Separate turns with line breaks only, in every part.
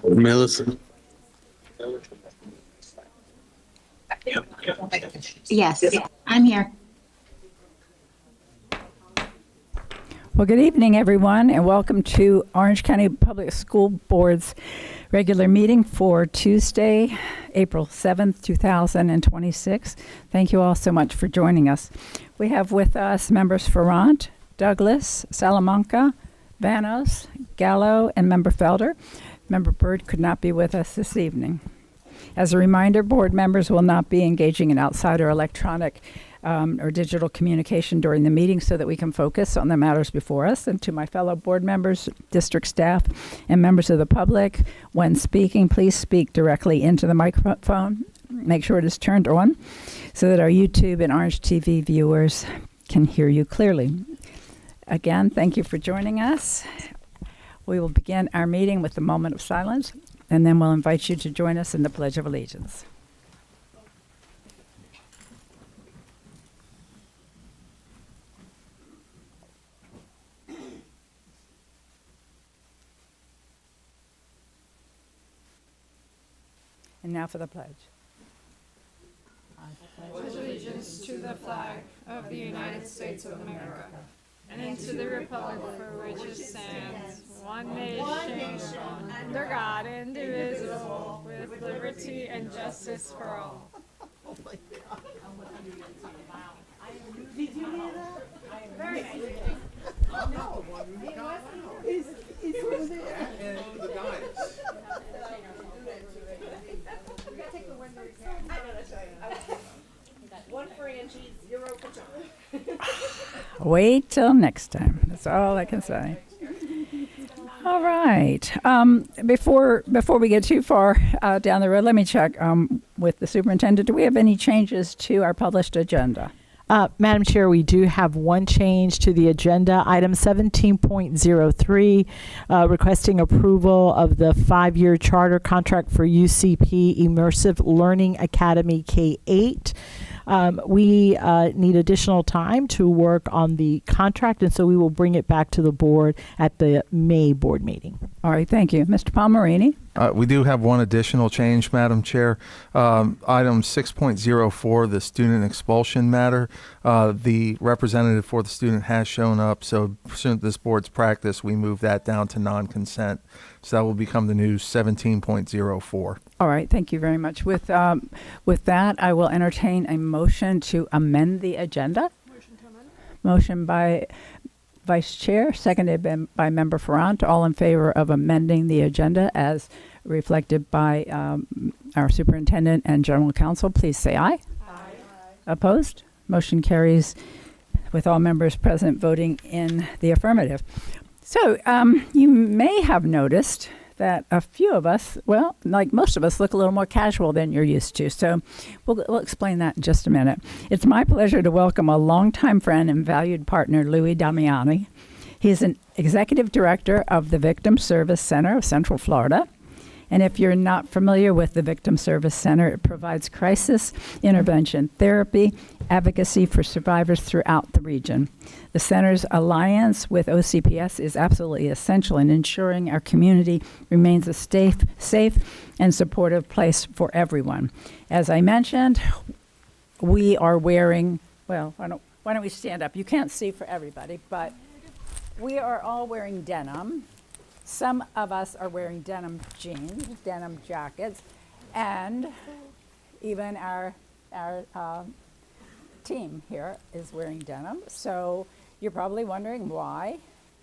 Millicent.
Yes, I'm here.
Well, good evening, everyone, and welcome to Orange County Public School Board's regular meeting for Tuesday, April 7th, 2026. Thank you all so much for joining us. We have with us members Ferrant, Douglas, Salamanca, Vanos, Gallo, and Member Felder. Member Bird could not be with us this evening. As a reminder, board members will not be engaging in outside or electronic or digital communication during the meeting so that we can focus on the matters before us. And to my fellow board members, district staff, and members of the public, when speaking, please speak directly into the microphone. Make sure it is turned on so that our YouTube and Orange TV viewers can hear you clearly. Again, thank you for joining us. We will begin our meeting with a moment of silence, and then we'll invite you to join us in the Pledge of Allegiance. And now for the pledge.
Pledge allegiance to the flag of the United States of America and to the republic for which it stands, one nation, under God, indivisible, with liberty and justice for all.
Oh my God. Did you hear that? Very nice. Oh, no. He's over there. And the dice. One for Angie, 0 for John.
Wait till next time. That's all I can say. All right. Before we get too far down the road, let me check with the superintendent. Do we have any changes to our published agenda?
Madam Chair, we do have one change to the agenda. Item 17.03, requesting approval of the 5-year charter contract for UCP Immersive Learning Academy K-8. We need additional time to work on the contract, and so we will bring it back to the board at the May board meeting.
All right, thank you. Mr. Palmerini?
We do have one additional change, Madam Chair. Item 6.04, the student expulsion matter. The representative for the student has shown up, so pursuant to this board's practice, we move that down to non-consent. So that will become the new 17.04.
All right, thank you very much. With that, I will entertain a motion to amend the agenda.
Motion to amend.
Motion by Vice Chair, seconded by Member Ferrant. All in favor of amending the agenda as reflected by our Superintendent and General Counsel, please say aye.
Aye.
Opposed? Motion carries with all members present voting in the affirmative. So you may have noticed that a few of us, well, like most of us, look a little more casual than you're used to. So we'll explain that in just a minute. It's my pleasure to welcome a longtime friend and valued partner, Louis Damiani. He's an executive director of the Victim Service Center of Central Florida. And if you're not familiar with the Victim Service Center, it provides crisis intervention therapy, advocacy for survivors throughout the region. The center's alliance with OCPS is absolutely essential in ensuring our community remains a safe and supportive place for everyone. As I mentioned, we are wearing, well, why don't we stand up? You can't see for everybody, but we are all wearing denim. Some of us are wearing denim jeans, denim jackets, and even our team here is wearing denim. So you're probably wondering why,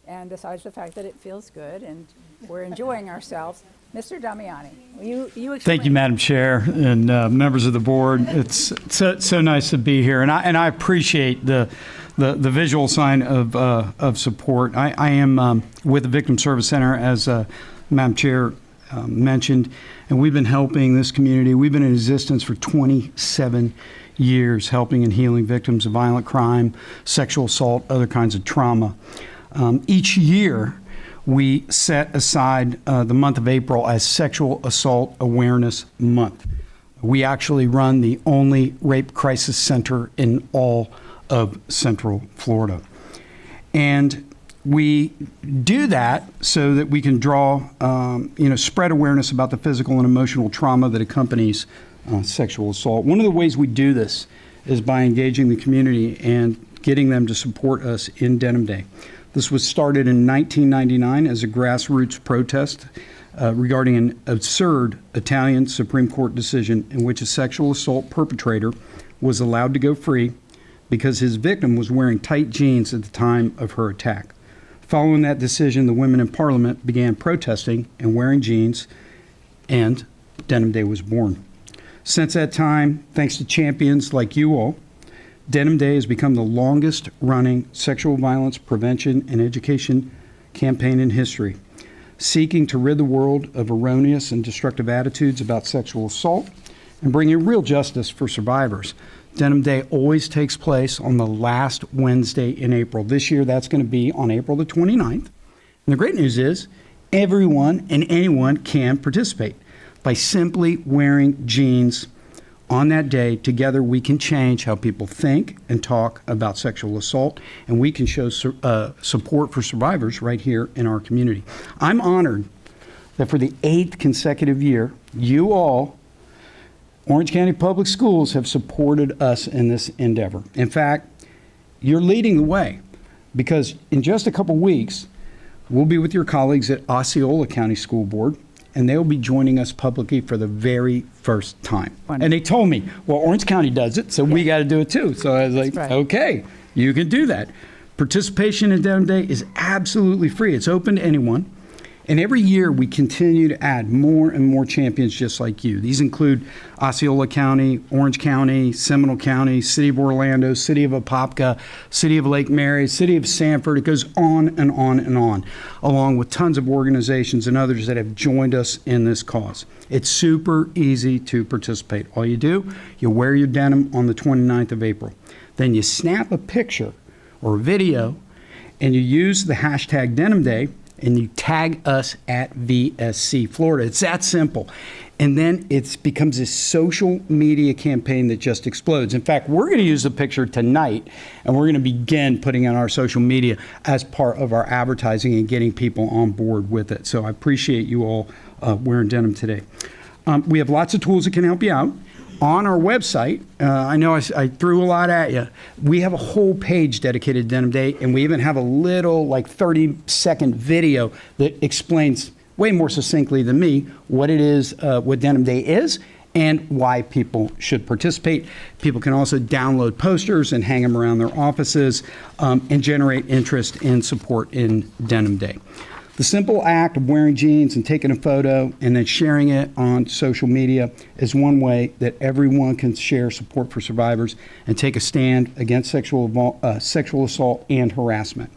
and besides the fact that it feels good and we're enjoying ourselves. Mr. Damiani, will you explain?
Thank you, Madam Chair, and members of the board. It's so nice to be here, and I appreciate the visual sign of support. I am with the Victim Service Center, as Madam Chair mentioned, and we've been helping this community. We've been in existence for 27 years, helping and healing victims of violent crime, sexual assault, other kinds of trauma. Each year, we set aside the month of April as Sexual Assault Awareness Month. We actually run the only rape crisis center in all of Central Florida. And we do that so that we can draw, spread awareness about the physical and emotional trauma that accompanies sexual assault. One of the ways we do this is by engaging the community and getting them to support us in Denim Day. This was started in 1999 as a grassroots protest regarding an absurd Italian Supreme Court decision in which a sexual assault perpetrator was allowed to go free because his victim was wearing tight jeans at the time of her attack. Following that decision, the women in Parliament began protesting and wearing jeans, and Denim Day was born. Since that time, thanks to champions like you all, Denim Day has become the longest running sexual violence prevention and education campaign in history, seeking to rid the world of erroneous and destructive attitudes about sexual assault and bringing real justice for survivors. Denim Day always takes place on the last Wednesday in April. This year, that's going to be on April the 29th. And the great news is everyone and anyone can participate by simply wearing jeans on that day. Together, we can change how people think and talk about sexual assault, and we can show support for survivors right here in our community. I'm honored that for the 8th consecutive year, you all, Orange County Public Schools, have supported us in this endeavor. In fact, you're leading the way, because in just a couple weeks, we'll be with your colleagues at Osceola County School Board, and they'll be joining us publicly for the very first time.
Wonderful.
And they told me, well, Orange County does it, so we got to do it too. So I was like,
right.
okay, you can do that. Participation in Denim Day is absolutely free. It's open to anyone. And every year we continue to add more and more champions just like you. These include Osceola County, Orange County, Seminole County, City of Orlando, City of Apopka, City of Lake Mary, City of Sanford. It goes on and on and on, along with tons of organizations and others that have joined us in this cause. It's super easy to participate. All you do, you wear your denim on the 29th of April. Then you snap a picture or a video and you use the hashtag Denim Day, and you tag us at VSC Florida. It's that simple. And then it becomes this social media campaign that just explodes. In fact, we're going to use the picture tonight, and we're going to begin putting on our social media as part of our advertising and getting people on board with it. So I appreciate you all wearing denim today. We have lots of tools that can help you out. On our website, I know I threw a lot at you. We have a whole page dedicated to Denim Day, and we even have a little 30-second video that explains way more succinctly than me what it is, what Denim Day is, and why people should participate. People can also download posters and hang them around their offices and generate interest and support in Denim Day. The simple act of wearing jeans and taking a photo and then sharing it on social media is one way that everyone can share support for survivors and take a stand against sexual assault and harassment.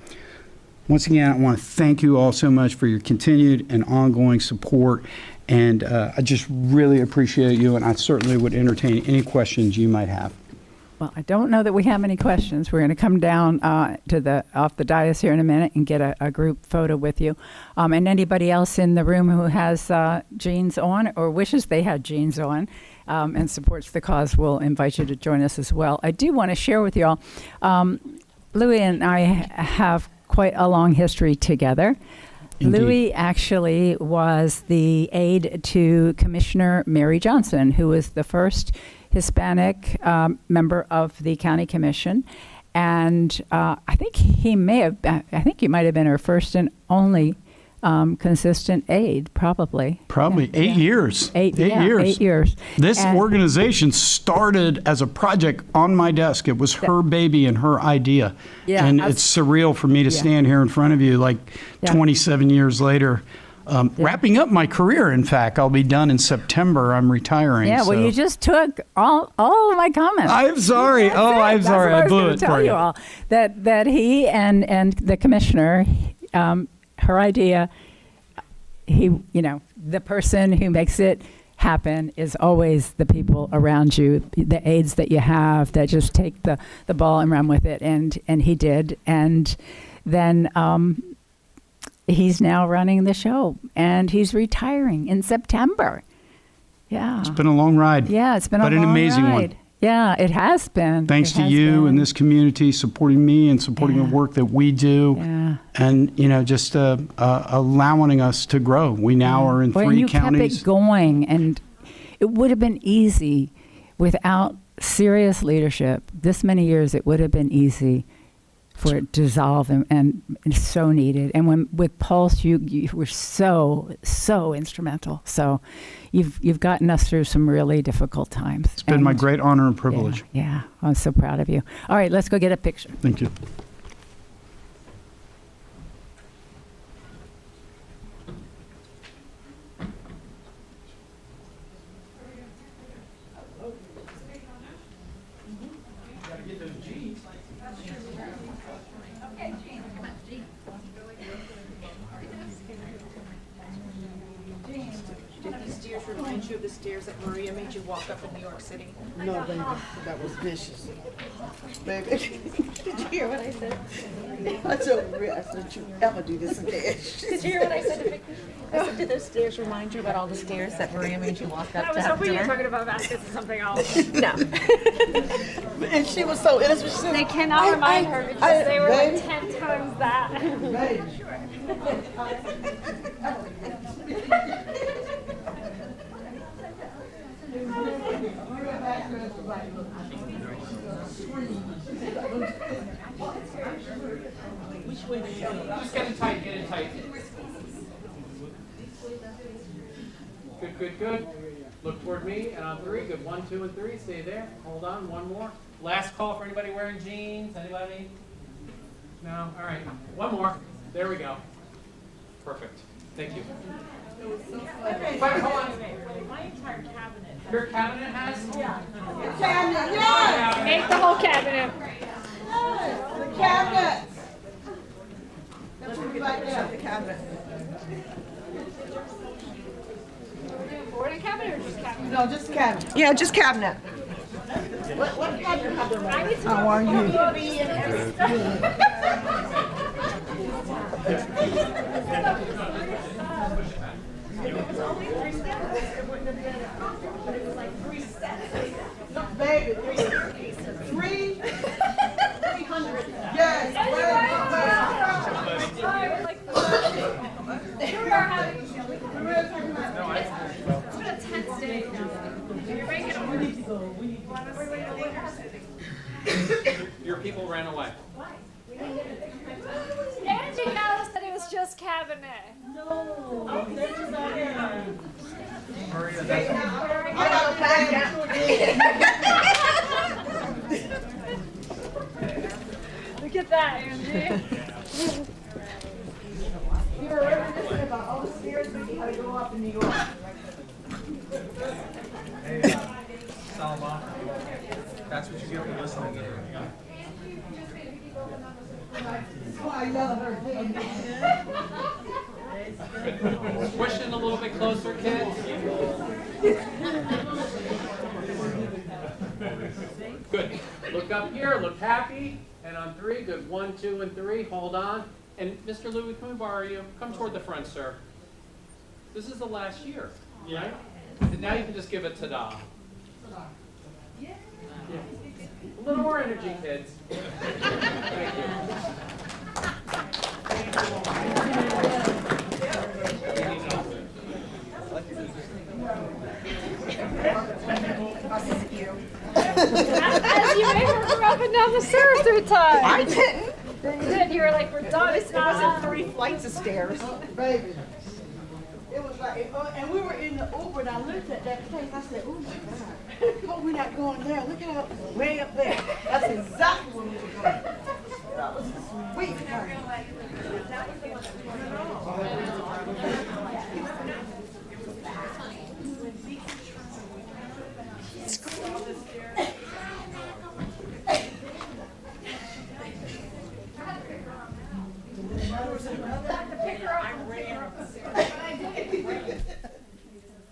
Once again, I want to thank you all so much for your continued and ongoing support, and I just really appreciate you, and I certainly would entertain any questions you might have.
Well, I don't know that we have any questions. We're going to come down off the dais here in a minute and get a group photo with you. And anybody else in the room who has jeans on or wishes they had jeans on and supports the cause, we'll invite you to join us as well. I do want to share with you all, Louis and I have quite a long history together.
Indeed.
Louis actually was the aide to Commissioner Mary Johnson, who was the first Hispanic member of the county commission, and I think you might have been her first and only consistent aide, probably.
Probably
Yeah.
8 years.
Eight
8 years.
years.
This
And-
organization started as a project on my desk. It was her baby and her idea.
Yeah,
And it's surreal for me to stand here in front of you 27 years later. Wrapping up my career, in fact. I'll be done in September. I'm retiring.
Yeah, well,
so.
you just took all of my comments.
I'm sorry.
That's
Oh,
it.
I'm
That's
sorry.
what
I blew
was
it
gonna
for
tell
you.
all that he and the commissioner, her idea. The person who makes it happen is always the people around you, the aides that you have that just take the ball and run with it. And he did. And then he's now running the show, and he's retiring in September. Yeah.
It's been a long ride.
Yeah, it's been
but
a
an
long
amazing
ride.
one.
Yeah, it has been.
Thanks
It
to
has
you and
been.
this community supporting me and supporting the
Yeah.
work that we do.
Yeah.
And, just allowing us to grow. We now are in
Well, and
3
you
counties.
kept it going, and it would have been easy without serious leadership. This many years, it would have been easy for it to dissolve, and it's so needed. And with Pulse, you were so instrumental. So you've gotten us through some really difficult times.
It's been my
And-
great honor and privilege.
Yeah, I'm so proud of you. All right, let's go get a picture.
Thank you.
Did these stairs remind you of the stairs that Maria made you walk up in New York City?
No, baby, that was vicious. Baby, did you hear what I said? I told Maria, I said, don't you ever do this again.
Did you hear what I said to Vicky? I said, did those stairs remind you about all the stairs that Maria made you walk up
I
to
was
have
hoping you were
dinner?
talking about baskets or something else.
No.
And she was so innocent. She said,
They cannot remind her because they were
baby,
like 10 times that.
baby.
Just get it tight, get it tight. Good, good, good. Look toward me, and on 3, good, 1, 2, and 3, stay there. Hold on, one more. Last call for anybody wearing jeans, anybody? No, all right, one more. There we go. Perfect, thank you. Wait, hold on.
My entire cabinet.
Your cabinet has? Yeah.
Cabinet, yes!
Make the whole cabinet.
The cabinet! That's what we like there. The cabinet.
Boarding cabinet or just cabinet?
No, just cabinet.
Yeah, just cabinet.
What cabinet have them?
I need to
How are you? Baby, 300. Yes,
It's been a tense day now. You're making
Your people ran away.
Angie knows that it was just cabinet. Look at that, Angie.
You were reminiscing about all the stairs we had to go up in New York.
Salma, that's what you get for listening in.
Oh, I love her.
Push in a little bit closer, kids. Good. Look up here, look happy. And on 3, good, 1, 2, and 3, hold on. And Mr. Louie, can we borrow you? Come toward the front, sir. This is the last year, right? And now you can just give a ta-da. Yeah. A little more energy, kids. Thank you.
As you made her come up and down the stairs 3 times.
I didn't.
You did. You were like, we're done.
It wasn't 3 flights of stairs.
Baby. It was like, and we were in the Uber, and I looked at that place, I said, oh my God, oh, we're not going there, look at it, way up there. That's exactly where we were going. That was a sweet time.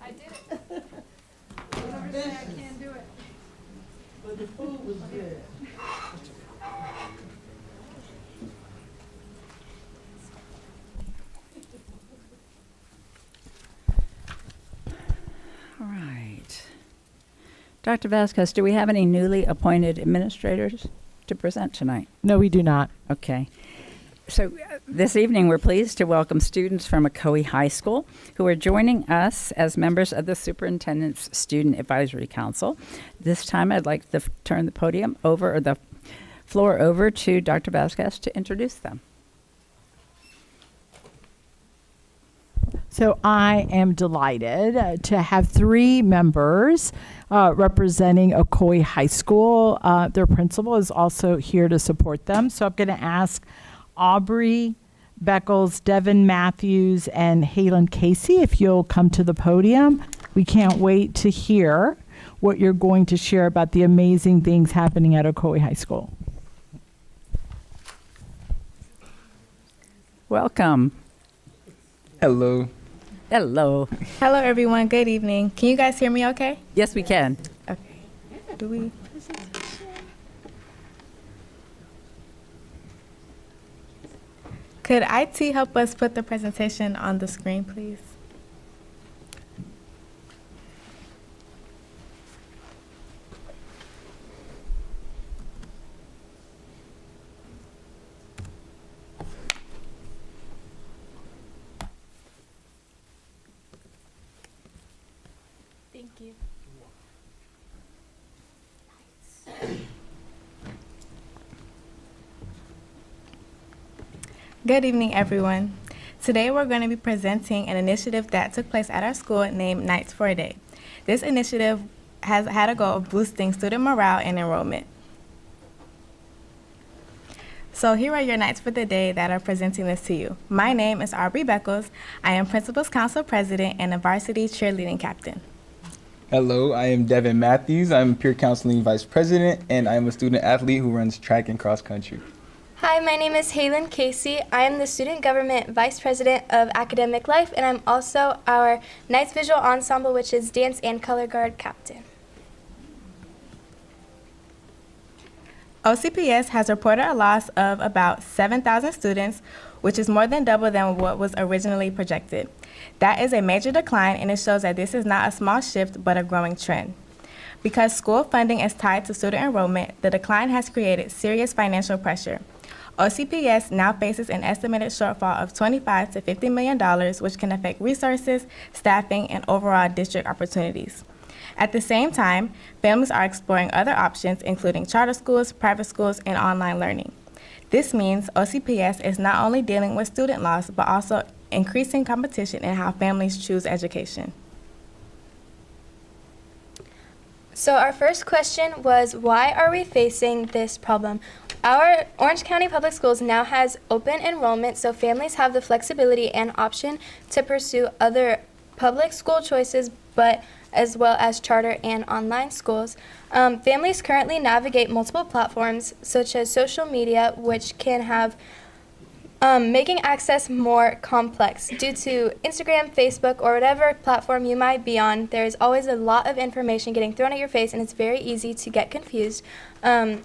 I did it. I can't do it.
But the food was good.
All right. Dr. Vasquez, do we have any newly appointed administrators to present tonight?
No, we do not.
Okay. So this evening, we're pleased to welcome students from Ocoee High School who are joining us as members of the Superintendent's Student Advisory Council. This time, I'd like to turn the podium over, or the floor over to Dr. Vasquez to introduce them.
So I am delighted to have 3 members representing Ocoee High School. Their principal is also here to support them. So I'm going to ask Aubrey Beckles, Devin Matthews, and Halen Casey if you'll come to the podium. We can't wait to hear what you're going to share about the amazing things happening at Ocoee High School.
Welcome.
Hello.
Hello.
Hello, everyone. Good evening. Can you guys hear me okay?
Yes, we can.
Okay. Do we? Could IT help us put the presentation on the screen, please? Thank you. Good evening, everyone. Today we're going to be presenting an initiative that took place at our school named Nights for a Day. This initiative has had a goal of boosting student morale and enrollment. So here are your nights for the day that are presenting this to you. My name is Aubrey Beckles. I am Principal's Council President and a varsity cheerleading captain.
Hello, I am Devin Matthews. I'm peer counseling vice president, and I'm a student athlete who runs track and cross country.
Hi, my name is Halen Casey. I am the Student Government Vice President of Academic Life, and I'm also our Nights Visual Ensemble, which is Dance and Color Guard Captain.
OCPS has reported a loss of about 7,000 students, which is more than double than what was originally projected. That is a major decline, and it shows that this is not a small shift, but a growing trend. Because school funding is tied to student enrollment, the decline has created serious financial pressure. OCPS now faces an estimated shortfall of $25 to $50 million, which can affect resources, staffing, and overall district opportunities. At the same time, families are exploring other options, including charter schools, private schools, and online learning. This means OCPS is not only dealing with student loss, but also increasing competition in how families choose education.
So our first question was, why are we facing this problem? Our Orange County Public Schools now has open enrollment, so families have the flexibility and option to pursue other public school choices, but as well as charter and online schools. Families currently navigate multiple platforms, such as social media, which can have making access more complex. Due to Instagram, Facebook, or whatever platform you might be on, there is always a lot of information getting thrown at your face, and it's very easy to get confused,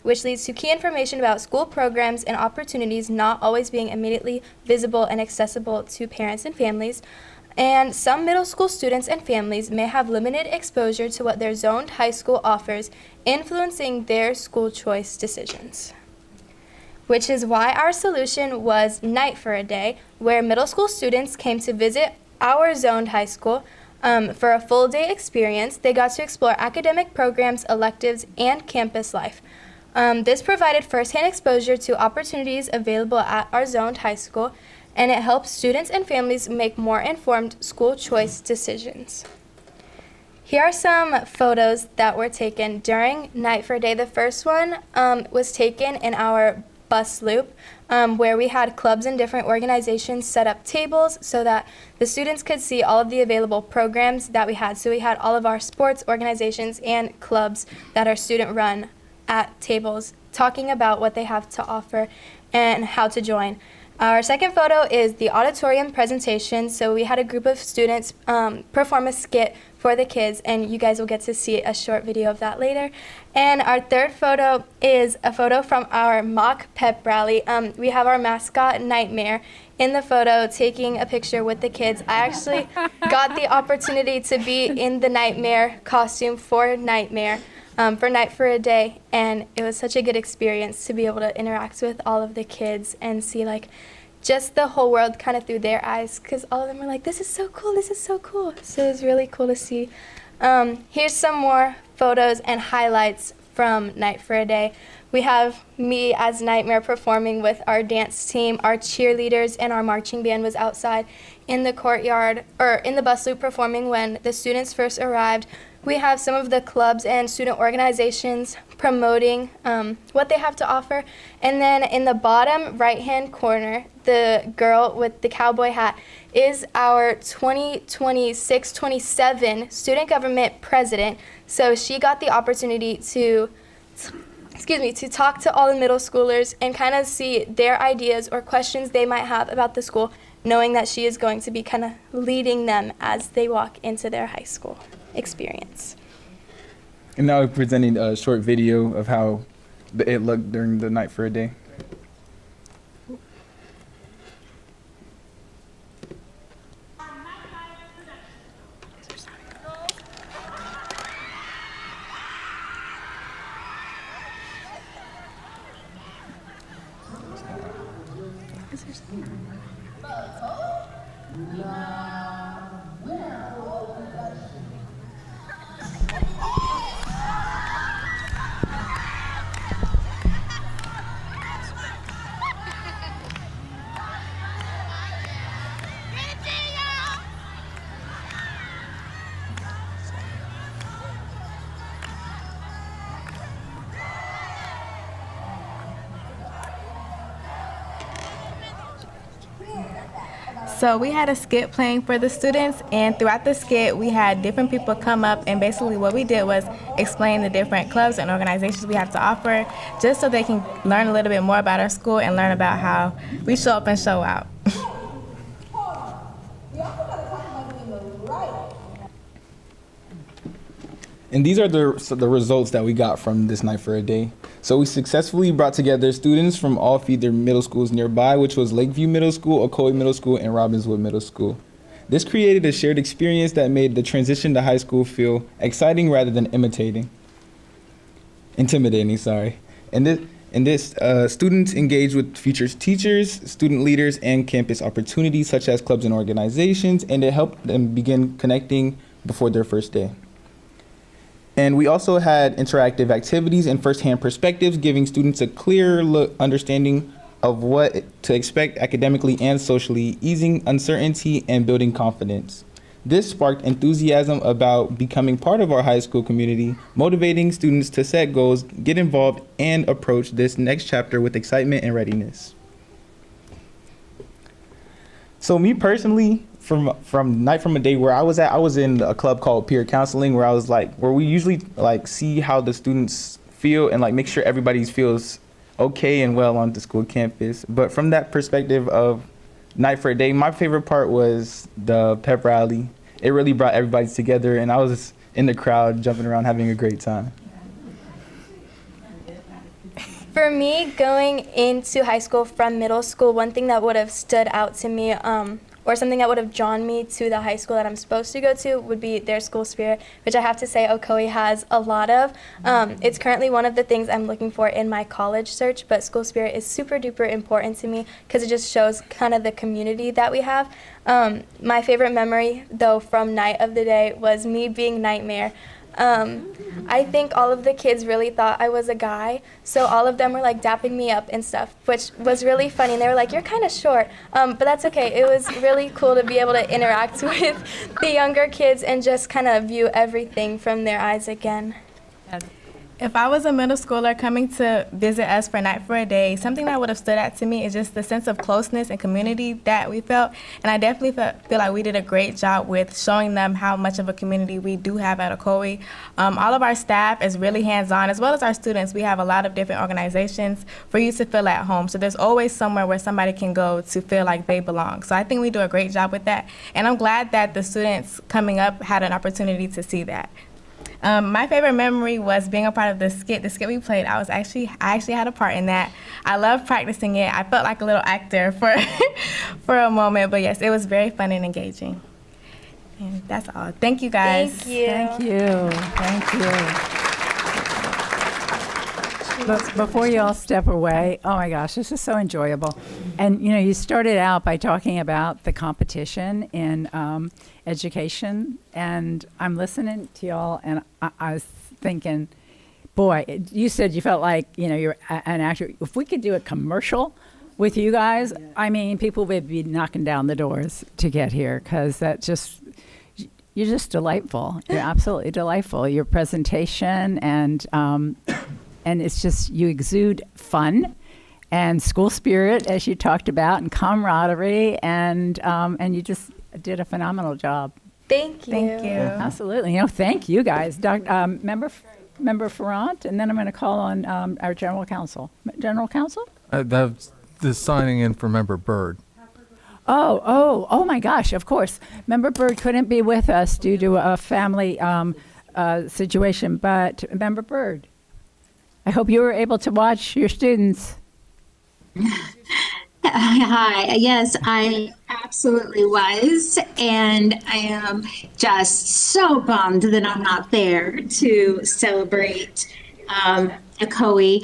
which leads to key information about school programs and opportunities not always being immediately visible and accessible to parents and families. And some middle school students and families may have limited exposure to what their zoned high school offers, influencing their school choice decisions. Which is why our solution was Night for a Day, where middle school students came to visit our zoned high school for a full day experience. They got to explore academic programs, electives, and campus life. This provided firsthand exposure to opportunities available at our zoned high school, and it helps students and families make more informed school choice decisions. Here are some photos that were taken during Night for a Day. The first one was taken in our bus loop, where we had clubs and different organizations set up tables so that the students could see all of the available programs that we had. So we had all of our sports organizations and clubs that are student run at tables, talking about what they have to offer and how to join. Our second photo is the auditorium presentation. So we had a group of students perform a skit for the kids, and you guys will get to see a short video of that later. And our third photo is a photo from our mock pep rally. We have our mascot, Nightmare, in the photo taking a picture with the kids. I actually got the opportunity to be in the Nightmare costume for Nightmare. For Night for a Day, and it was such a good experience to be able to interact with all of the kids and see like just the whole world kind of through their eyes, because all of them were like, this is so cool, this is so cool. So it was really cool to see. Here's some more photos and highlights from Night for a Day. We have me as Nightmare performing with our dance team, our cheerleaders, and our marching band was outside in the courtyard, or in the bus loop performing when the students first arrived. We have some of the clubs and student organizations promoting what they have to offer. And then in the bottom right-hand corner, the girl with the cowboy hat is our 2026-27 student government president. So she got the opportunity to talk to all the middle schoolers and kind of see their ideas or questions they might have about the school, knowing that she is going to be kind of leading them as they walk into their high school experience.
And now we're presenting a short video of how it looked during the Night for a Day.
So we had a skit playing for the students, and throughout the skit, we had different people come up, and basically what we did was explain the different clubs and organizations we have to offer, just so they can learn a little bit more about our school and learn about how we show up and show out.
And these are the results that we got from this Night for a Day. So we successfully brought together students from all feeder middle schools nearby, which was Lakeview Middle School, Ocoee Middle School, and Robbinswood Middle School. This created a shared experience that made the transition to high school feel exciting rather than intimidating. And this students engaged with future teachers, student leaders, and campus opportunities such as clubs and organizations, and it helped them begin connecting before their first day. And we also had interactive activities and firsthand perspectives, giving students a clear understanding of what to expect academically and socially, easing uncertainty and building confidence. This sparked enthusiasm about becoming part of our high school community, motivating students to set goals, get involved, and approach this next chapter with excitement and readiness. So me personally, from Night from a Day where I was at, I was in a club called Peer Counseling, where we usually see how the students feel and make sure everybody feels okay and well on the school campus. But from that perspective of Night for a Day, my favorite part was the pep rally. It really brought everybody together, and I was in the crowd jumping around having a great time.
For me, going into high school from middle school, one thing that would have stood out to me, or something that would have drawn me to the high school that I'm supposed to go to, would be their school spirit, which I have to say Ocoee has a lot of. It's currently one of the things I'm looking for in my college search, but school spirit is super duper important to me because it just shows kind of the community that we have. My favorite memory, though, from Night of the Day was me being Nightmare. I think all of the kids really thought I was a guy, so all of them were dapping me up and stuff, which was really funny. And they were like, "You're kind of short," but that's okay. It was really cool to be able to interact with the younger kids and just kind of view everything from their eyes again.
If I was a middle schooler coming to visit us for Night for a Day, something that would have stood out to me is just the sense of closeness and community that we felt. And I definitely feel like we did a great job with showing them how much of a community we do have at Ocoee. All of our staff is really hands-on, as well as our students. We have a lot of different organizations for you to feel at home. So there's always somewhere where somebody can go to feel like they belong. So I think we do a great job with that. And I'm glad that the students coming up had an opportunity to see that. My favorite memory was being a part of the skit. The skit we played, I actually had a part in that. I loved practicing it. I felt like a little actor for for a moment, but yes, it was very fun and engaging. And that's all. Thank you guys.
Thank you.
Thank you. Thank you. Before you all step away, oh my gosh, this is so enjoyable. And you started out by talking about the competition in education, and I'm listening to y'all, and I was thinking, boy, you said you felt like you're an actor. If we could do a commercial with you guys, I mean, people would be knocking down the doors to get here, because you're just delightful. You're absolutely delightful. Your presentation and it's just, you exude fun and school spirit, as you talked about, and camaraderie, and you just did a phenomenal job.
Thank you.
Thank you.
Absolutely. Thank you guys. Member Ferrant, and then I'm going to call on our general counsel. General counsel?
That's the signing in for Member Byrd.
Oh my gosh, of course. Member Byrd couldn't be with us due to a family situation, but Member Byrd, I hope you were able to watch your students.
Hi. Yes, I absolutely was. And I am just so bummed that I'm not there to celebrate ACOE.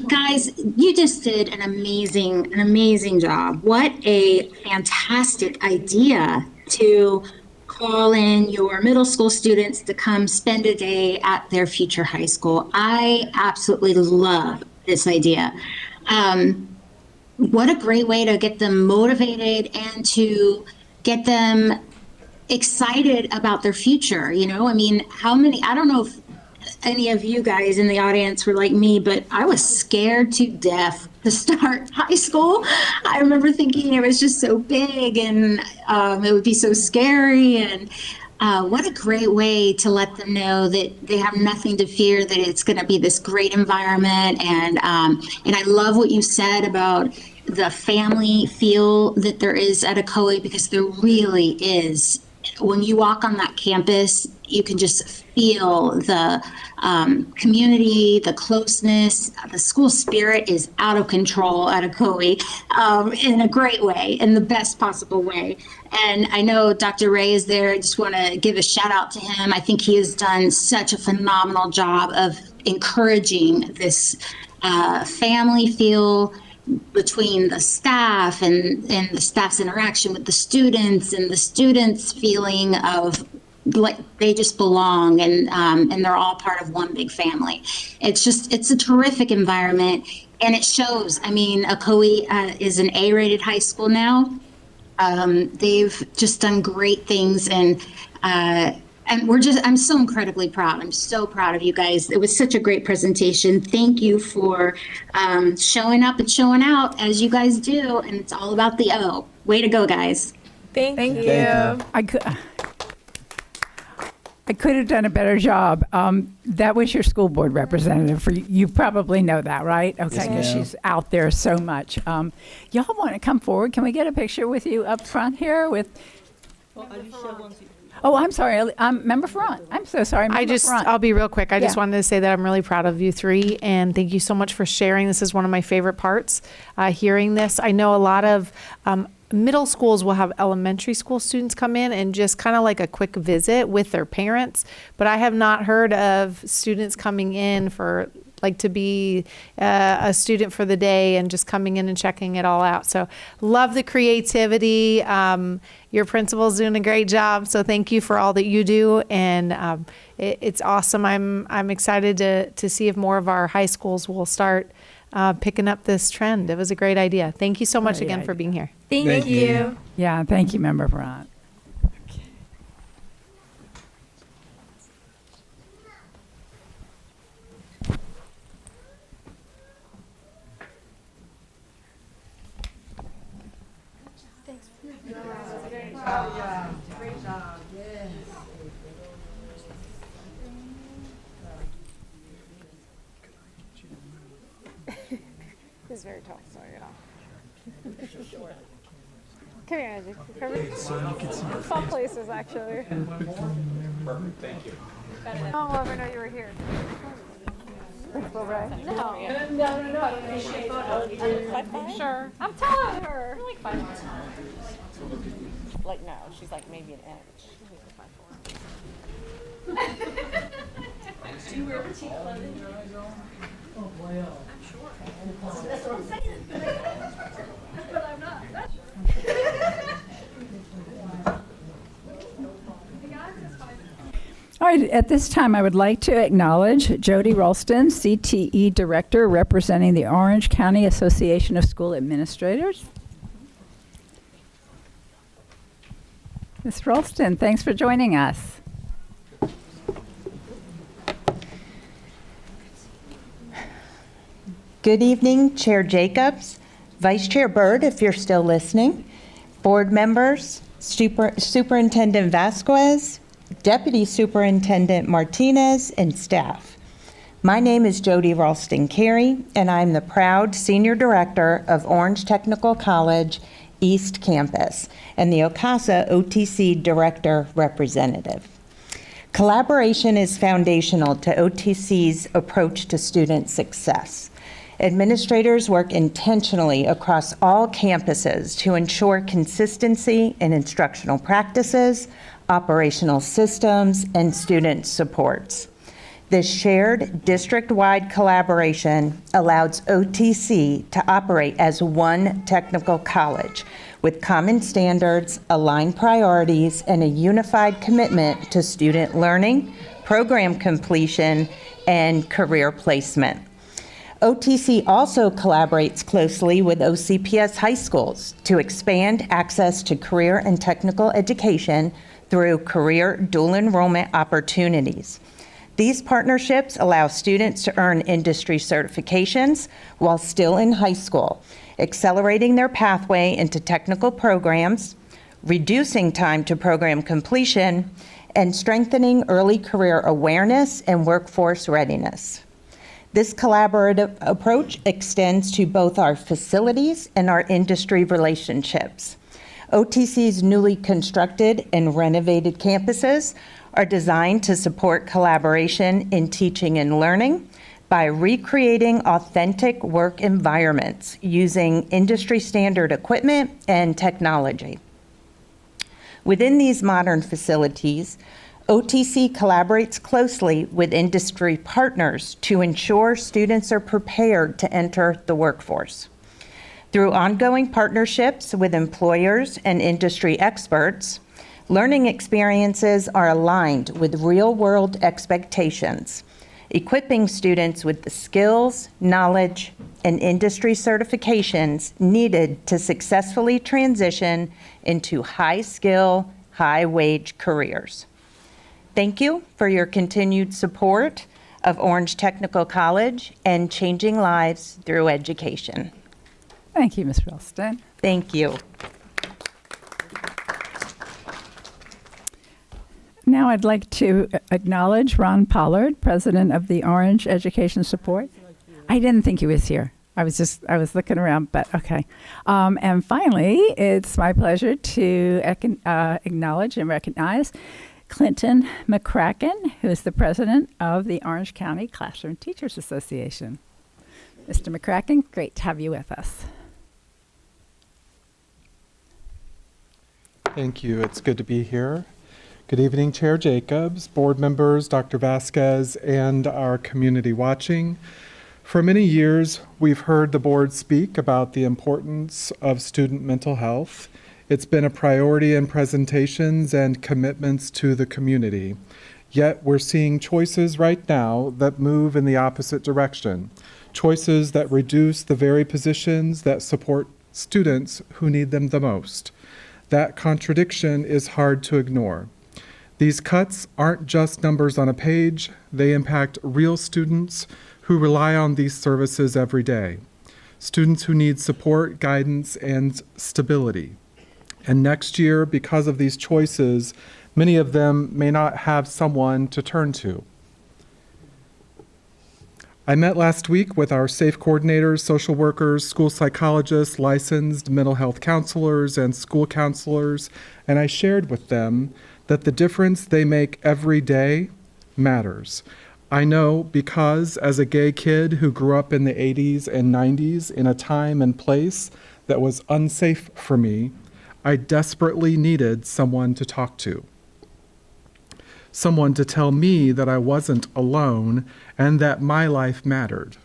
Guys, you just did an amazing job. What a fantastic idea to call in your middle school students to come spend a day at their future high school. I absolutely love this idea. What a great way to get them motivated and to get them excited about their future. I mean, I don't know if any of you guys in the audience were like me, but I was scared to death to start high school. I remember thinking it was just so big and it would be so scary. And what a great way to let them know that they have nothing to fear, that it's going to be this great environment. And I love what you said about the family feel that there is at ACOE, because there really is. When you walk on that campus, you can just feel the community, the closeness. The school spirit is out of control at ACOE in a great way, in the best possible way. And I know Dr. Ray is there. I just want to give a shout out to him. I think he has done such a phenomenal job of encouraging this family feel between the staff and the staff's interaction with the students, and the students feeling of like they just belong, and they're all part of one big family. It's a terrific environment, and it shows. I mean, ACOE is an A-rated high school now. They've just done great things, and I'm so incredibly proud. I'm so proud of you guys. It was such a great presentation. Thank you for showing up and showing out as you guys do. And it's all about the O. Way to go, guys.
Thank you.
I could have done a better job. That was your school board representative. You probably know that, right? Okay, because she's out there so much. Y'all want to come forward? Can we get a picture with you up front here with? Oh, I'm sorry. Member Ferrant. I'm so sorry.
I'll be real quick. I just wanted to say that I'm really proud of you three, and thank you so much for sharing. This is one of my favorite parts, hearing this. I know a lot of middle schools will have elementary school students come in and just kind of like a quick visit with their parents, but I have not heard of students coming in for like to be a student for the day and just coming in and checking it all out. So love the creativity. Your principal's doing a great job. So thank you for all that you do. And it's awesome. I'm excited to see if more of our high schools will start picking up this trend. It was a great idea. Thank you so much again for being here.
Thank you.
Yeah, thank you, Member Ferrant.
Great job. Yes.
He's very tall, so Come here, Andrew. Some places, actually.
Perfect, thank you.
Oh, I know you were here. Sure. I'm telling her.
Like, no, she's like maybe an inch.
All right, at this time, I would like to acknowledge Jody Ralston, CTE Director representing the Orange County Association of School Administrators. Ms. Ralston, thanks for joining us.
Good evening, Chair Jacobs, Vice Chair Byrd, if you're still listening, board members, Superintendent Vasquez, Deputy Superintendent Martinez, and staff. My name is Jody Ralston Carey, and I'm the proud Senior Director of Orange Technical College East Campus and the OCASA OTC Director Representative. Collaboration is foundational to OTC's approach to student success. Administrators work intentionally across all campuses to ensure consistency in instructional practices, operational systems, and student supports. This shared district-wide collaboration allows OTC to operate as one technical college with common standards, aligned priorities, and a unified commitment to student learning, program completion, and career placement. OTC also collaborates closely with OCPS high schools to expand access to career and technical education through career dual enrollment opportunities. These partnerships allow students to earn industry certifications while still in high school, accelerating their pathway into technical programs, reducing time to program completion, and strengthening early career awareness and workforce readiness. This collaborative approach extends to both our facilities and our industry relationships. OTC's newly constructed and renovated campuses are designed to support collaboration in teaching and learning by recreating authentic work environments using industry standard equipment and technology. Within these modern facilities, OTC collaborates closely with industry partners to ensure students are prepared to enter the workforce. Through ongoing partnerships with employers and industry experts, learning experiences are aligned with real-world expectations, equipping students with the skills, knowledge, and industry certifications needed to successfully transition into high-skill, high-wage careers. Thank you for your continued support of Orange Technical College and changing lives through education.
Thank you, Ms. Ralston.
Thank you.
Now I'd like to acknowledge Ron Pollard, President of the Orange Education Support. I didn't think he was here. I was looking around, but okay. And finally, it's my pleasure to acknowledge and recognize Clinton McCracken, who is the President of the Orange County Classroom Teachers Association. Mr. McCracken, great to have you with us.
Thank you. It's good to be here. Good evening, Chair Jacobs, board members, Dr. Vasquez, and our community watching. For many years, we've heard the board speak about the importance of student mental health. It's been a priority in presentations and commitments to the community. Yet we're seeing choices right now that move in the opposite direction. Choices that reduce the very positions that support students who need them the most. That contradiction is hard to ignore. These cuts aren't just numbers on a page, they impact real students who rely on these services every day. Students who need support, guidance, and stability. And next year, because of these choices, many of them may not have someone to turn to. I met last week with our SAFE coordinators, social workers, school psychologists, licensed mental health counselors, and school counselors, and I shared with them that the difference they make every day matters. I know because as a gay kid who grew up in the 80s and 90s in a time and place that was unsafe for me, I desperately needed someone to talk to. Someone to tell me that I wasn't alone and that my life mattered.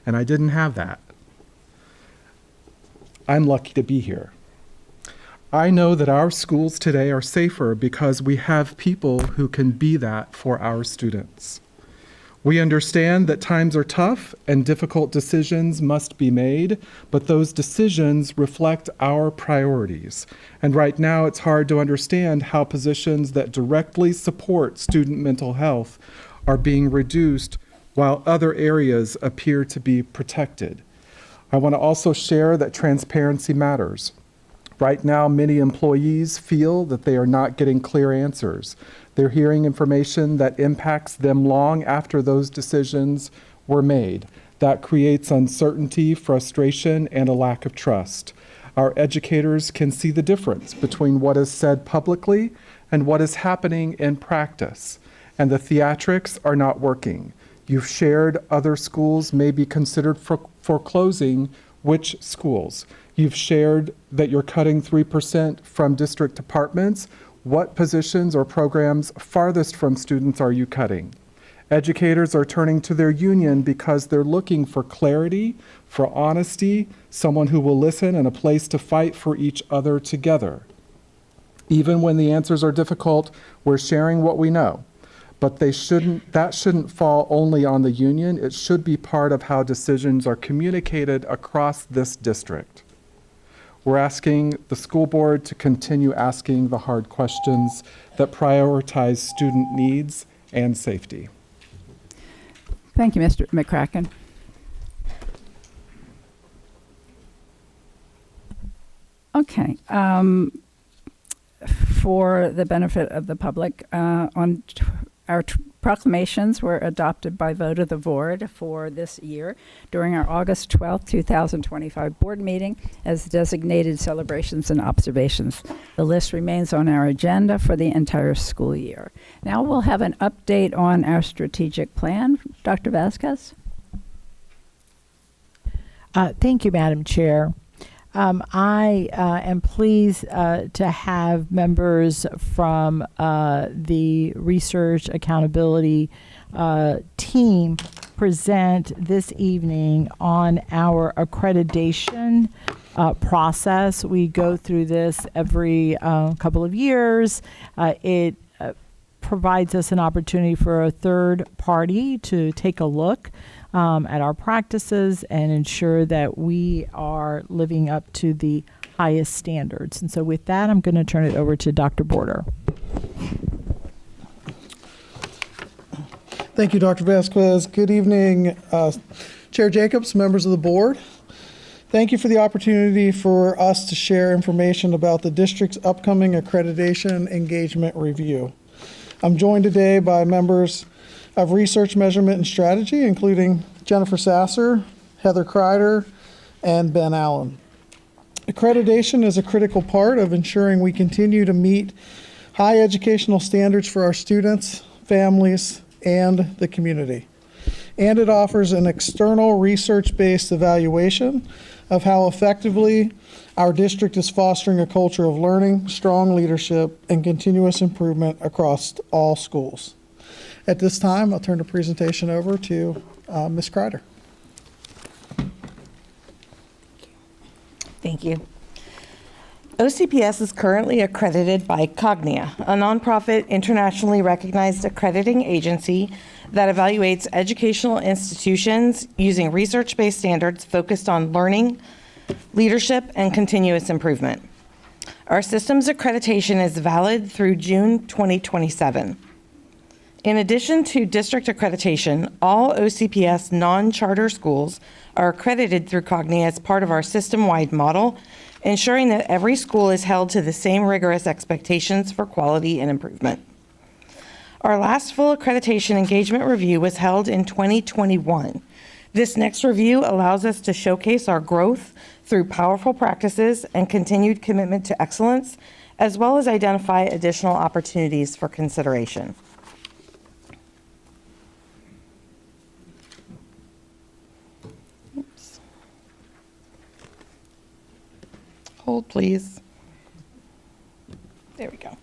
And I didn't have that. I'm lucky to be here. I know that our schools today are safer because we have people who can be that for our students. We understand that times are tough and difficult decisions must be made, but those decisions reflect our priorities. And right now it's hard to understand how positions that directly support student mental health are being reduced while other areas appear to be protected. I want to also share that transparency matters. Right now, many employees feel that they are not getting clear answers. They're hearing information that impacts them long after those decisions were made. That creates uncertainty, frustration, and a lack of trust. Our educators can see the difference between what is said publicly and what is happening in practice. And the theatrics are not working. You've shared other schools may be considered foreclosing which schools. You've shared that you're cutting 3% from district departments. What positions or programs farthest from students are you cutting? Educators are turning to their union because they're looking for clarity, for honesty, someone who will listen, and a place to fight for each other together. Even when the answers are difficult, we're sharing what we know. But that shouldn't fall only on the union. It should be part of how decisions are communicated across this district. We're asking the school board to continue asking the hard questions that prioritize student needs and safety.
Thank you, Mr. McCracken. Okay. For the benefit of the public, our proclamations were adopted by vote of the board for this year during our August 12th, 2025 board meeting as designated celebrations and observations. The list remains on our agenda for the entire school year. Now we'll have an update on our strategic plan. Dr. Vasquez?
Thank you, Madam Chair. I am pleased to have members from the Research Accountability team present this evening on our accreditation process. We go through this every couple of years. It provides us an opportunity for a third party to take a look at our practices and ensure that we are living up to the highest standards. And so with that, I'm going to turn it over to Dr. Border.
Thank you, Dr. Vasquez. Good evening, Chair Jacobs, members of the board. Thank you for the opportunity for us to share information about the district's upcoming accreditation engagement review. I'm joined today by members of Research, Measurement, and Strategy, including Jennifer Sasser, Heather Kreider, and Ben Allen. Accreditation is a critical part of ensuring we continue to meet high educational standards for our students, families, and the community. And it offers an external research-based evaluation of how effectively our district is fostering a culture of learning, strong leadership, and continuous improvement across all schools. At this time, I'll turn the presentation over to Ms. Kreider.
Thank you. OCPS is currently accredited by Cognia, a nonprofit internationally recognized accrediting agency that evaluates educational institutions using research-based standards focused on learning, leadership, and continuous improvement. Our system's accreditation is valid through June 2027. In addition to district accreditation, all OCPS non-charter schools are accredited through Cognia as part of our system-wide model, ensuring that every school is held to the same rigorous expectations for quality and improvement. Our last full accreditation engagement review was held in 2021. This next review allows us to showcase our growth through powerful practices and continued commitment to excellence as well as identify additional opportunities for consideration. Oops. Hold, please. There we go.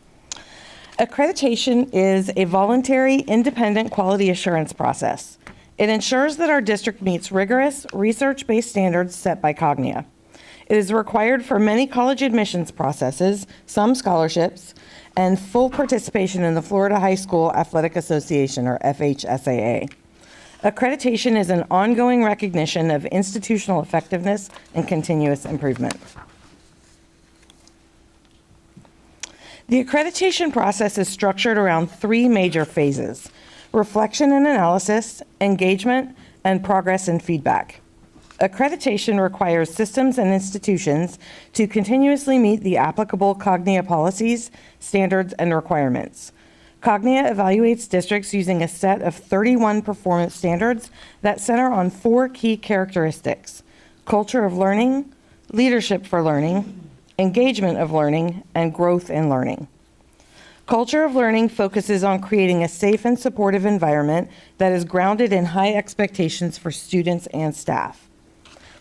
Accreditation is a voluntary, independent quality assurance process. It ensures that our district meets rigorous, research-based standards set by Cognia. It is required for many college admissions processes, some scholarships, and full participation in the Florida High School Athletic Association, or FHSAA. Accreditation is an ongoing recognition of institutional effectiveness and continuous improvement. The accreditation process is structured around three major phases: reflection and analysis, engagement, and progress and feedback. Accreditation requires systems and institutions to continuously meet the applicable Cognia policies, standards, and requirements. Cognia evaluates districts using a set of 31 performance standards that center on 4 key characteristics: culture of learning, leadership for learning, engagement of learning, and growth in learning. Culture of learning focuses on creating a safe and supportive environment that is grounded in high expectations for students and staff.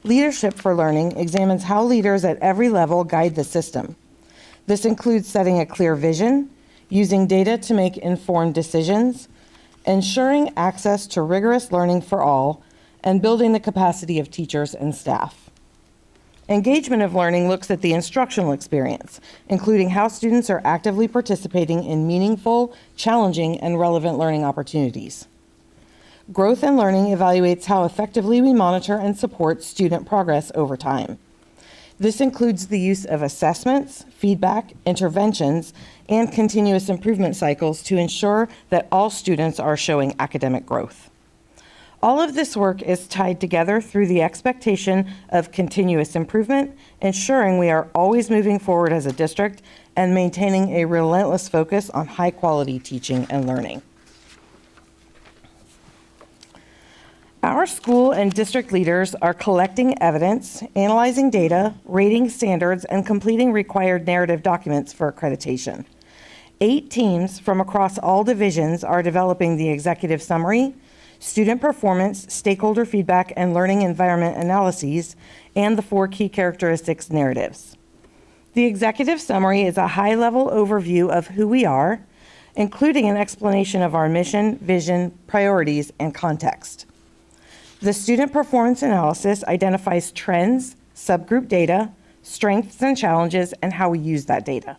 Leadership for learning examines how leaders at every level guide the system. This includes setting a clear vision, using data to make informed decisions, ensuring access to rigorous learning for all, and building the capacity of teachers and staff. Engagement of learning looks at the instructional experience, including how students are actively participating in meaningful, challenging, and relevant learning opportunities. Growth in learning evaluates how effectively we monitor and support student progress over time. This includes the use of assessments, feedback, interventions, and continuous improvement cycles to ensure that all students are showing academic growth. All of this work is tied together through the expectation of continuous improvement, ensuring we are always moving forward as a district and maintaining a relentless focus on high-quality teaching and learning. Our school and district leaders are collecting evidence, analyzing data, rating standards, and completing required narrative documents for accreditation. 8 teams from across all divisions are developing the executive summary, student performance, stakeholder feedback, and learning environment analyses, and the 4 key characteristics narratives. The executive summary is a high-level overview of who we are, including an explanation of our mission, vision, priorities, and context. The student performance analysis identifies trends, subgroup data, strengths and challenges, and how we use that data.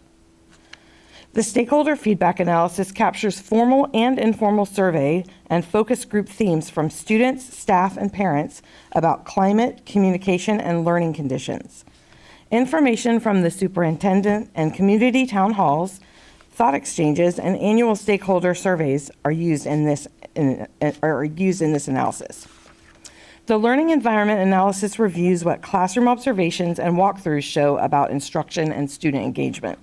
The stakeholder feedback analysis captures formal and informal survey and focus group themes from students, staff, and parents about climate, communication, and learning conditions. Information from the superintendent and community town halls, thought exchanges, and annual stakeholder surveys are used in this analysis. The learning environment analysis reviews what classroom observations and walkthroughs show about instruction and student engagement.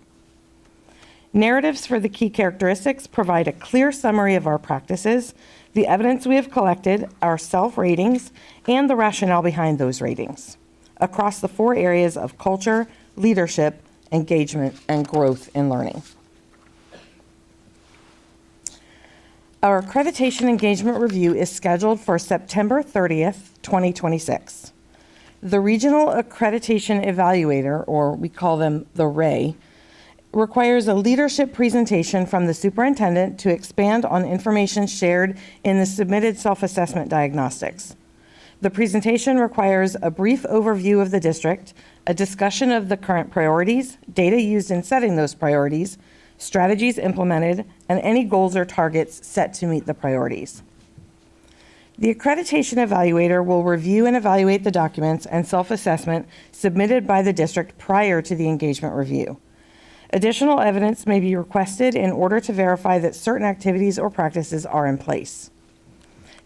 Narratives for the key characteristics provide a clear summary of our practices, the evidence we have collected, our self-ratings, and the rationale behind those ratings across the 4 areas of culture, leadership, engagement, and growth in learning. Our accreditation engagement review is scheduled for September 30th, 2026. The Regional Accreditation Evaluator, or we call them the RAE, requires a leadership presentation from the superintendent to expand on information shared in the submitted self-assessment diagnostics. The presentation requires a brief overview of the district, a discussion of the current priorities, data used in setting those priorities, strategies implemented, and any goals or targets set to meet the priorities. The accreditation evaluator will review and evaluate the documents and self-assessment submitted by the district prior to the engagement review. Additional evidence may be requested in order to verify that certain activities or practices are in place.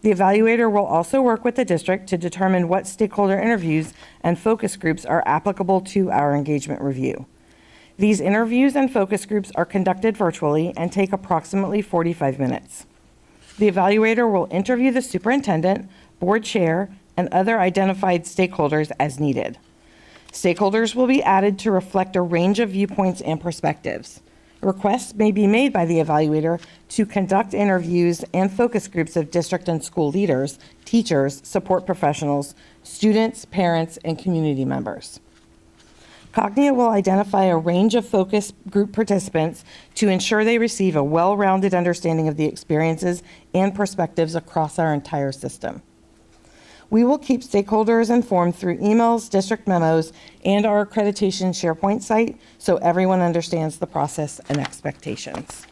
The evaluator will also work with the district to determine what stakeholder interviews and focus groups are applicable to our engagement review. These interviews and focus groups are conducted virtually and take approximately 45 minutes. The evaluator will interview the superintendent, board chair, and other identified stakeholders as needed. Stakeholders will be added to reflect a range of viewpoints and perspectives. Requests may be made by the evaluator to conduct interviews and focus groups of district and school leaders, teachers, support professionals, students, parents, and community members. Cognia will identify a range of focus group participants to ensure they receive a well-rounded understanding of the experiences and perspectives across our entire system. We will keep stakeholders informed through emails, district memos, and our accreditation SharePoint site so everyone understands the process and expectations.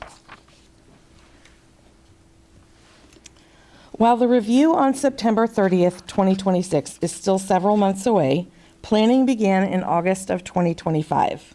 While the review on September 30th, 2026 is still several months away, planning began in August of 2025.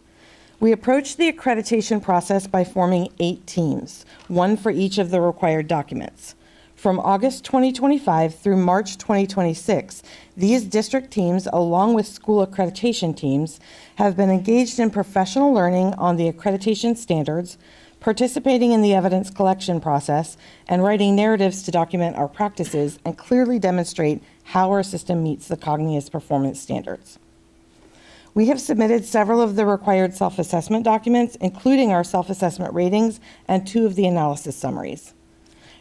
We approached the accreditation process by forming 8 teams, one for each of the required documents. From August 2025 through March 2026, these district teams, along with school accreditation teams, have been engaged in professional learning on the accreditation standards, participating in the evidence collection process, and writing narratives to document our practices and clearly demonstrate how our system meets the Cognia's performance standards. We have submitted several of the required self-assessment documents, including our self-assessment ratings and 2 of the analysis summaries.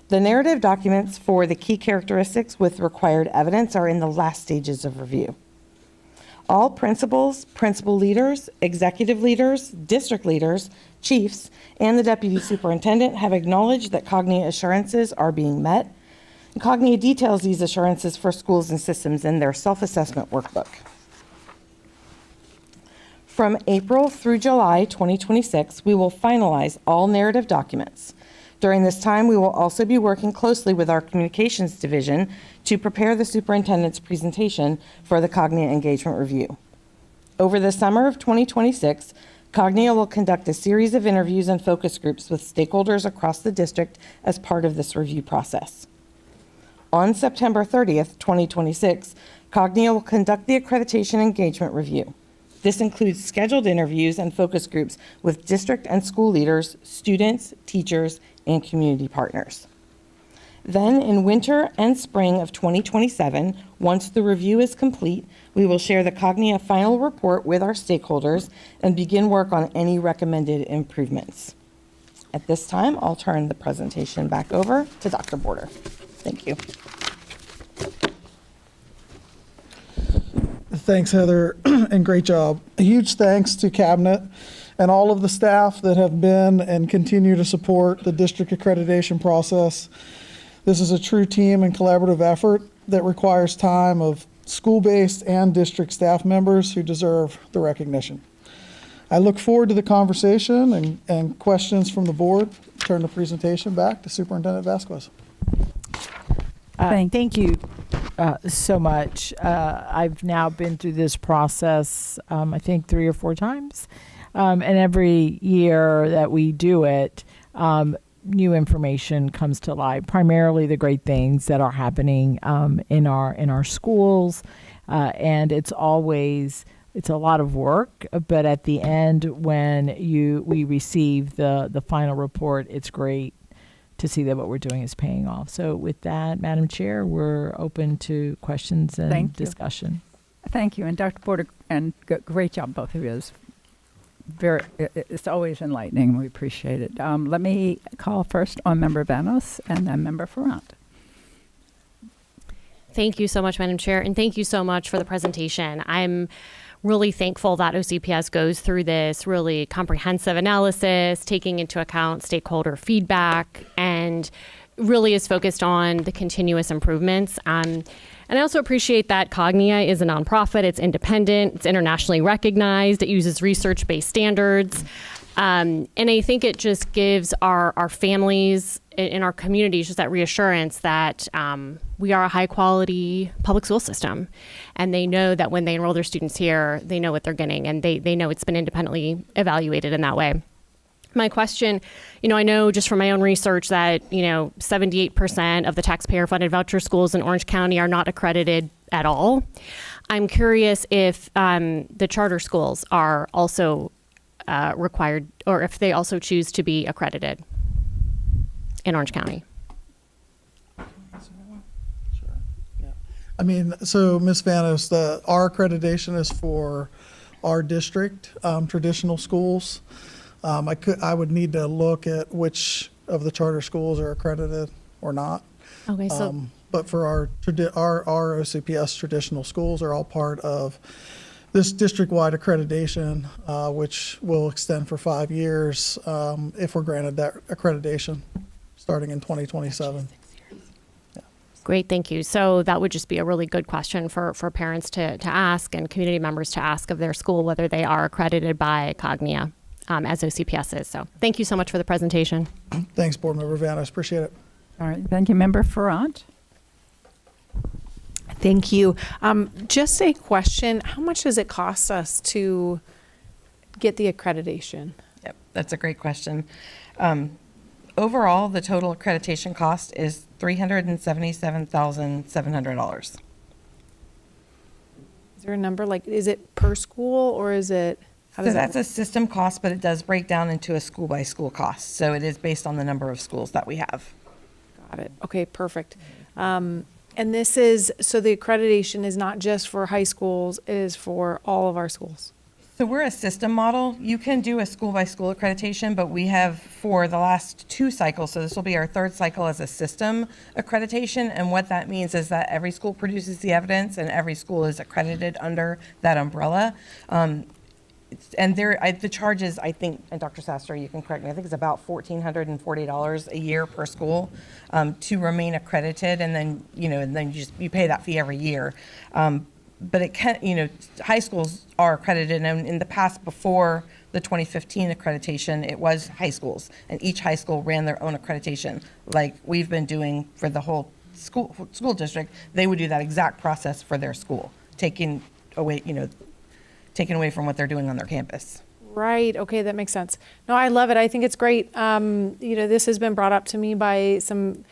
The narrative documents for the key characteristics with required evidence are in the last stages of review. All principals, principal leaders, executive leaders, district leaders, chiefs, and the deputy superintendent have acknowledged that Cognia assurances are being met. Cognia details these assurances for schools and systems in their self-assessment workbook. From April through July 2026, we will finalize all narrative documents. During this time, we will also be working closely with our communications division to prepare the superintendent's presentation for the Cognia engagement review. Over the summer of 2026, Cognia will conduct a series of interviews and focus groups with stakeholders across the district as part of this review process. On September 30th, 2026, Cognia will conduct the accreditation engagement review. This includes scheduled interviews and focus groups with district and school leaders, students, teachers, and community partners. Then, in winter and spring of 2027, once the review is complete, we will share the Cognia final report with our stakeholders and begin work on any recommended improvements. At this time, I'll turn the presentation back over to Dr. Border. Thank you.
Thanks, Heather, and great job. A huge thanks to Cabinet and all of the staff that have been and continue to support the district accreditation process. This is a true team and collaborative effort that requires time of school-based and district staff members who deserve the recognition. I look forward to the conversation and questions from the board. Turn the presentation back to Superintendent Vasquez.
Thank you so much. I've now been through this process, I think 3 or 4 times. And every year that we do it, new information comes to light, primarily the great things that are happening in our schools. And it's a lot of work, but at the end, when we receive the final report, it's great to see that what we're doing is paying off. So with that, Madam Chair, we're open to questions and discussion.
Thank you. And Dr. Porter, and great job, both of you. It's always enlightening. We appreciate it. Let me call first on Member Vanos and then Member Ferrand.
Thank you so much, Madam Chair, and thank you so much for the presentation. I'm really thankful that OCPS goes through this really comprehensive analysis, taking into account stakeholder feedback, and really is focused on the continuous improvements. And I also appreciate that Cognia is a nonprofit, it's independent, it's internationally recognized, it uses research-based standards. And I think it just gives our families in our communities just that reassurance that we are a high quality public school system. And they know that when they enroll their students here, they know what they're getting, and they know it's been independently evaluated in that way. My question, I know just from my own research that, 78% of the taxpayer funded voucher schools in Orange County are not accredited at all. I'm curious if the charter schools are also required, or if they also choose to be accredited in Orange County.
So Ms. Vanos, our accreditation is for our district traditional schools. I would need to look at which of the charter schools are accredited or not.
Okay, so
But for our OCPS traditional schools are all part of this district-wide accreditation, which will extend for 5 years if we're granted that accreditation starting in 2027.
great, thank you. So that would just be a really good question for parents to ask and community members to ask of their school, whether they are accredited by Cognia as OCPS is. So thank you so much for the presentation.
Thanks, Board Member Vanos. Appreciate it.
All right, thank you, Member Ferrant.
Thank you. Just a question, how much does it cost us to get the accreditation?
Yep, that's a great question. Overall, the total accreditation cost is $377,700.
Is there a number, like, is it per school or is it, how
So
does
that's
that?
a system cost, but it does break down into a school-by-school cost. So it is based on the number of schools that we have.
Got it. Okay, perfect. And this is, so the accreditation is not just for high schools, it is for all of our schools.
So we're a system model. You can do a school-by-school accreditation, but we have for the last 2 cycles, so this will be our 3rd cycle as a system accreditation. And what that means is that every school produces the evidence and every school is accredited under that umbrella. And the charges, I think, and Dr. Sasser, you can correct me, I think it's about $1,440 a year per school to remain accredited, and then you pay that fee every year. But it can, high schools are accredited, and in the past, before the 2015 accreditation, it was high schools, and each high school ran their own accreditation, like we've been doing for the whole school district. They would do that exact process for their school, taken away from what they're doing on their campus.
Right. Okay, that makes sense. No, I love it. I think it's great. This has been brought up to me by some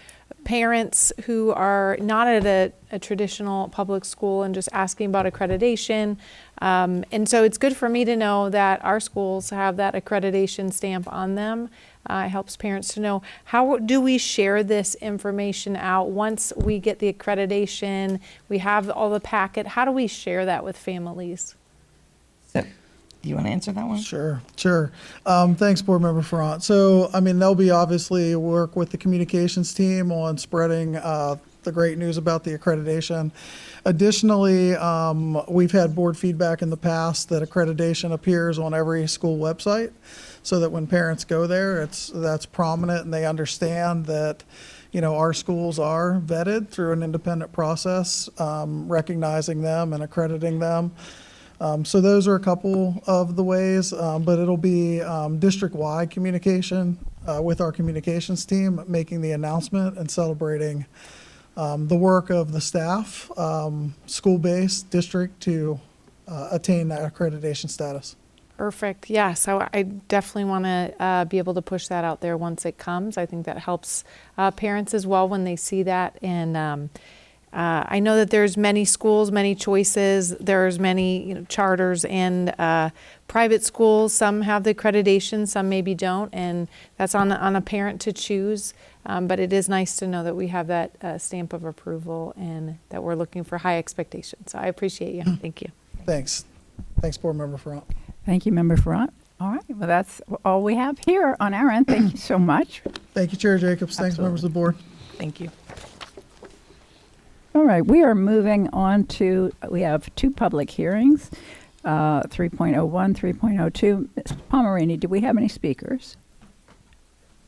parents who are not at a traditional public school and just asking about accreditation. And so it's good for me to know that our schools have that accreditation stamp on them. It helps parents to know, how do we share this information out once we get the accreditation, we have all the packet, how do we share that with families?
So, do you want to answer that one?
Sure. Thanks, Board Member Ferrant. So, they'll be obviously work with the communications team on spreading the great news about the accreditation. Additionally, we've had board feedback in the past that accreditation appears on every school website, so that when parents go there, that's prominent and they understand that our schools are vetted through an independent process, recognizing them and accrediting them. So those are a couple of the ways, but it'll be district-wide communication with our communications team, making the announcement and celebrating the work of the staff, school-based district to attain that accreditation status.
Perfect. Yeah, so I definitely want to be able to push that out there once it comes. I think that helps parents as well when they see that. And I know that there's many schools, many choices. There's many charters and private schools. Some have the accreditation, some maybe don't, and that's on a parent to choose. But it is nice to know that we have that stamp of approval and that we're looking for high expectations. So I appreciate you. Thank you.
Thanks, Board Member Ferrant.
Thank you, Member Ferrant. All right, well, that's all we have here on our end. Thank you so much.
Thank you, Chair Jacobs. Thanks, members of the board.
Thank you.
All right, we are moving on to, we have 2 public hearings, 3.01, 3.02. Ms. Pomeraney, do we have any speakers?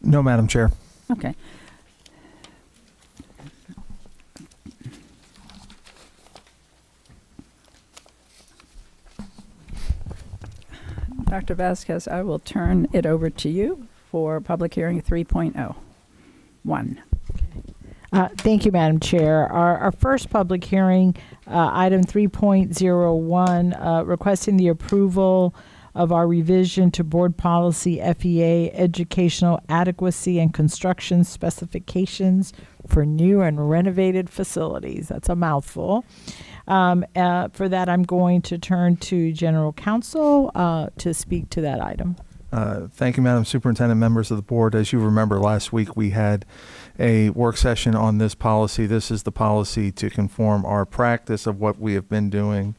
No, Madam Chair.
Okay. Dr. Vasquez, I will turn it over to you for public hearing 3.01.
Thank you, Madam Chair. Our first public hearing, item 3.01, requesting the approval of our revision to Board Policy FEA Educational Adequacy and Construction Specifications for New and Renovated Facilities. That's a mouthful. For that, I'm going to turn to General Counsel to speak to that item.
Thank you, Madam Superintendent, members of the board. As you remember, last week we had a work session on this policy. This is the policy to conform our practice of what we have been doing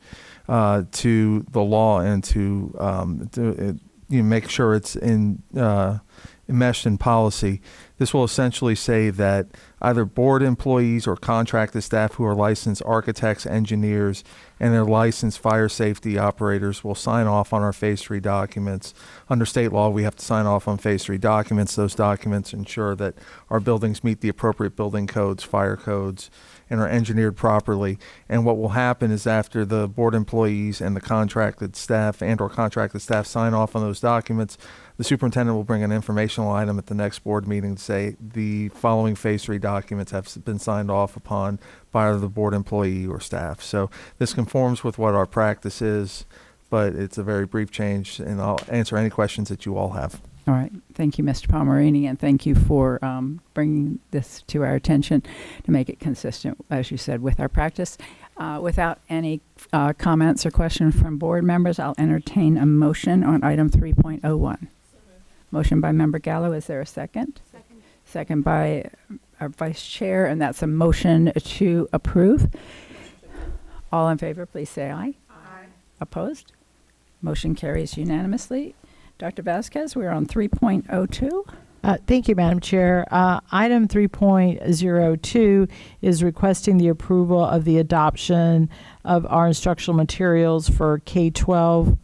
to the law and to make sure it's enmeshed in policy. This will essentially say that either board employees or contracted staff who are licensed architects, engineers, and their licensed fire safety operators will sign off on our Phase 3 documents. Under state law, we have to sign off on Phase 3 documents. Those documents ensure that our buildings meet the appropriate building codes, fire codes, and are engineered properly. And what will happen is after the board employees and the contracted staff sign off on those documents, the superintendent will bring an informational item at the next board meeting to say the following Phase 3 documents have been signed off upon by either the board employee or staff. So this conforms with what our practice is, but it's a very brief change, and I'll answer any questions that you all have.
All right. Thank you, Mr. Palmerini, and thank you for bringing this to our attention to make it consistent, as you said, with our practice. Without any comments or questions from board members, I'll entertain a motion on item 3.01. Motion by Member Gallo. Is there a second? Second. Second by our Vice Chair, and that's a motion to approve. All in favor, please say aye. Aye. Opposed? Motion carries unanimously. Dr. Vasquez, we're on 3.02.
Thank you, Madam Chair. Item 3.02 is requesting the approval of the adoption of our instructional materials for K-12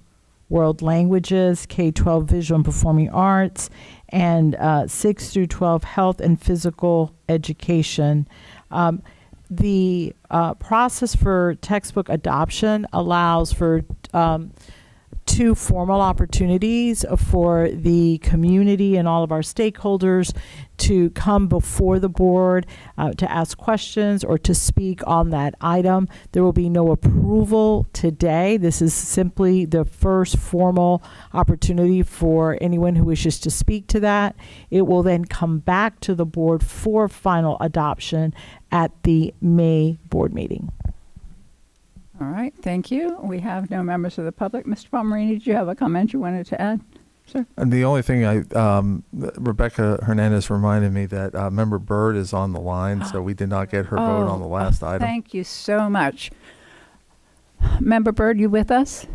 World Languages, K-12 Visual and Performing Arts, and 6 through 12 Health and Physical Education. The process for textbook adoption allows for two formal opportunities for the community and all of our stakeholders to come before the board to ask questions or to speak on that item. There will be no approval today. This is simply the first formal opportunity for anyone who wishes to speak to that. It will then come back to the board for final adoption at the May board meeting.
All right, thank you. We have no members of the public. Mr. Palmerini, did you have a comment you wanted to add? Sir?
And the only thing Rebecca Hernandez reminded me that Member Byrd is on the line, so we did not get her vote on the last item.
Thank you so much. Member Byrd, you with us?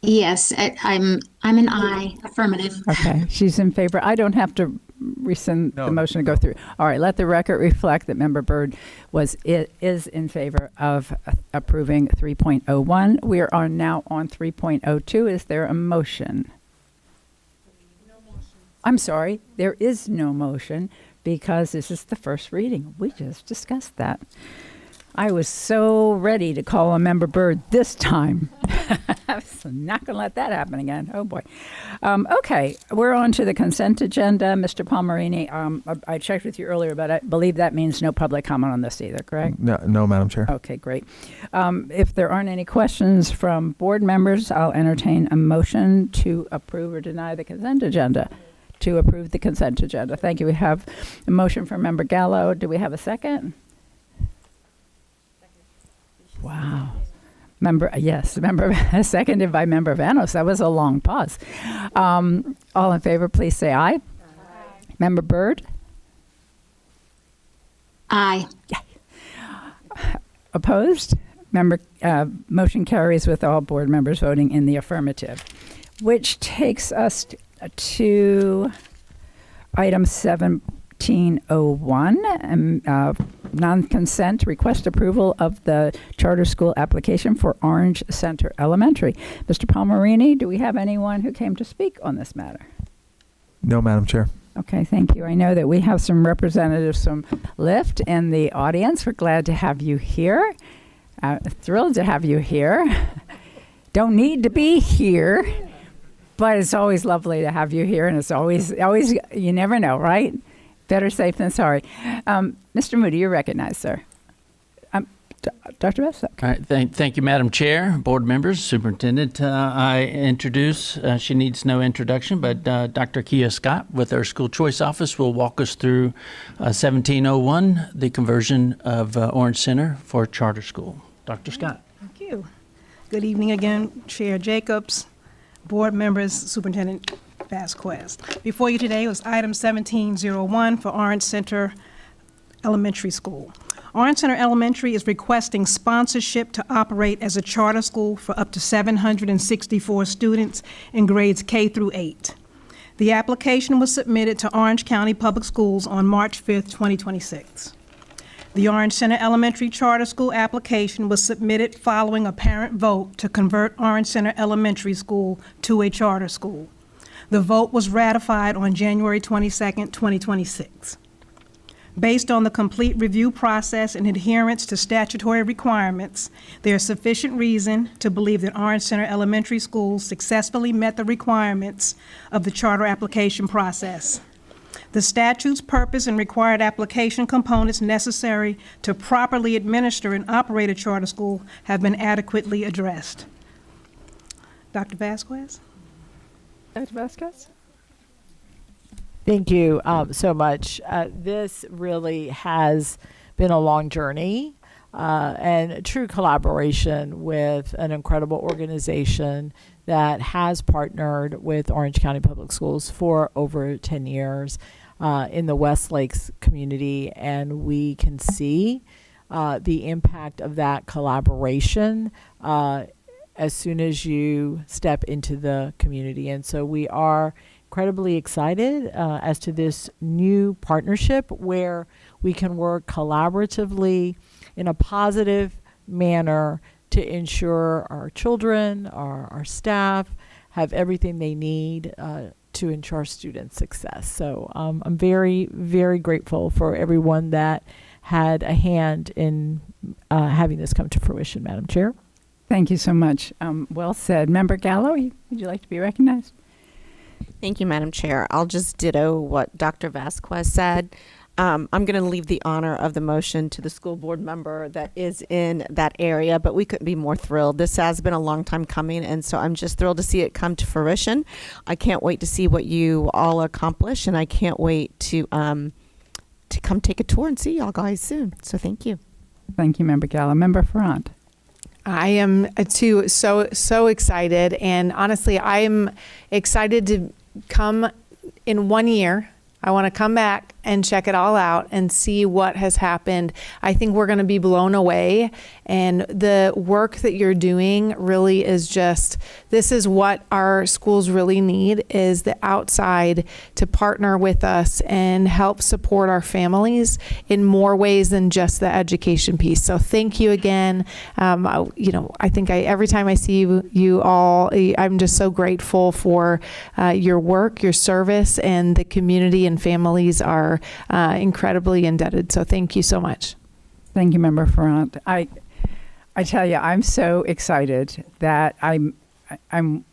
Yes, I'm an aye, affirmative.
Okay, she's in favor. I don't have to rescind the motion to go through. All right, let the record reflect that Member Byrd is in favor of approving 3.01. We are now on 3.02. Is there a motion? No motion. I'm sorry, there is no motion because this is the first reading. We just discussed that. I was so ready to call a Member Byrd this time. I'm not going to let that happen again. Oh, boy. Okay, we're on to the consent agenda. Mr. Palmerini, I checked with you earlier, but I believe that means no public comment on this either, correct?
No, Madam Chair.
Okay, great. If there aren't any questions from board members, I'll entertain a motion to approve or deny the consent agenda. To approve the consent agenda. Thank you. We have a motion from Member Gallo. Do we have a second? Wow. Seconded by Member Vanos. That was a long pause. All in favor, please say aye. Aye. Member Byrd?
Aye.
Yeah. Opposed? Motion carries with all board members voting in the affirmative, which takes us to item 1701, non-consent, request approval of the charter school application for Orange Center Elementary. Mr. Palmerini, do we have anyone who came to speak on this matter?
No, Madam Chair.
Okay, thank you. I know that we have some representatives from LIFT in the audience. We're glad to have you here. Thrilled to have you here. Don't need to be here, but it's always lovely to have you here, and it's always, you never know, right? Better safe than sorry. Mr. Moody, you're recognized, sir. Dr. Bessa.
All right, thank you, Madam Chair, board members, superintendent. I introduce, she needs no introduction, but Dr. Kia Scott with our school choice office will walk us through 1701, the conversion of Orange Center for charter school. Dr. Scott.
Thank you. Good evening again, Chair Jacobs, board members, Superintendent Vasquez. Before you today was item 1701 for Orange Center Elementary School. Orange Center Elementary is requesting sponsorship to operate as a charter school for up to 764 students in grades K through 8. The application was submitted to Orange County Public Schools on March 5th, 2026. The Orange Center Elementary Charter School application was submitted following a parent vote to convert Orange Center Elementary School to a charter school. The vote was ratified on January 22nd, 2026. Based on the complete review process and adherence to statutory requirements, there is sufficient reason to believe that Orange Center Elementary School successfully met the requirements of the charter application process. The statute's purpose and required application components necessary to properly administer and operate a charter school have been adequately addressed. Dr. Vasquez?
Dr. Vasquez?
Thank you so much. This really has been a long journey and true collaboration with an incredible organization that has partnered with Orange County Public Schools for over 10 years in the West Lakes community, and we can see the impact of that collaboration as soon as you step into the community. And so we are incredibly excited as to this new partnership where we can work collaboratively in a positive manner to ensure our children, our staff have everything they need to ensure student success. So I'm very, very grateful for everyone that had a hand in having this come to fruition, Madam Chair.
Thank you so much. Well said. Member Gallo, would you like to be recognized?
Thank you, Madam Chair. I'll just ditto what Dr. Vasquez said. I'm going to leave the honor of the motion to the school board member that is in that area, but we couldn't be more thrilled. This has been a long time coming, and so I'm just thrilled to see it come to fruition. I can't wait to see what you all accomplish, and I can't wait to come take a tour and see y'all guys soon. So thank you.
Thank you, Member Gallo. Member Ferrand.
I am too so excited, and honestly, I am excited to come in 1 year. I want to come back and check it all out and see what has happened. I think we're going to be blown away, and the work that you're doing really is just, this is what our schools really need, is the outside to partner with us and help support our families in more ways than just the education piece. So thank you again. I think every time I see you all, I'm just so grateful for your work, your service, and the community and families are incredibly indebted. So thank you so much.
Thank you, Member Ferrand. I tell you, I'm so excited that I'm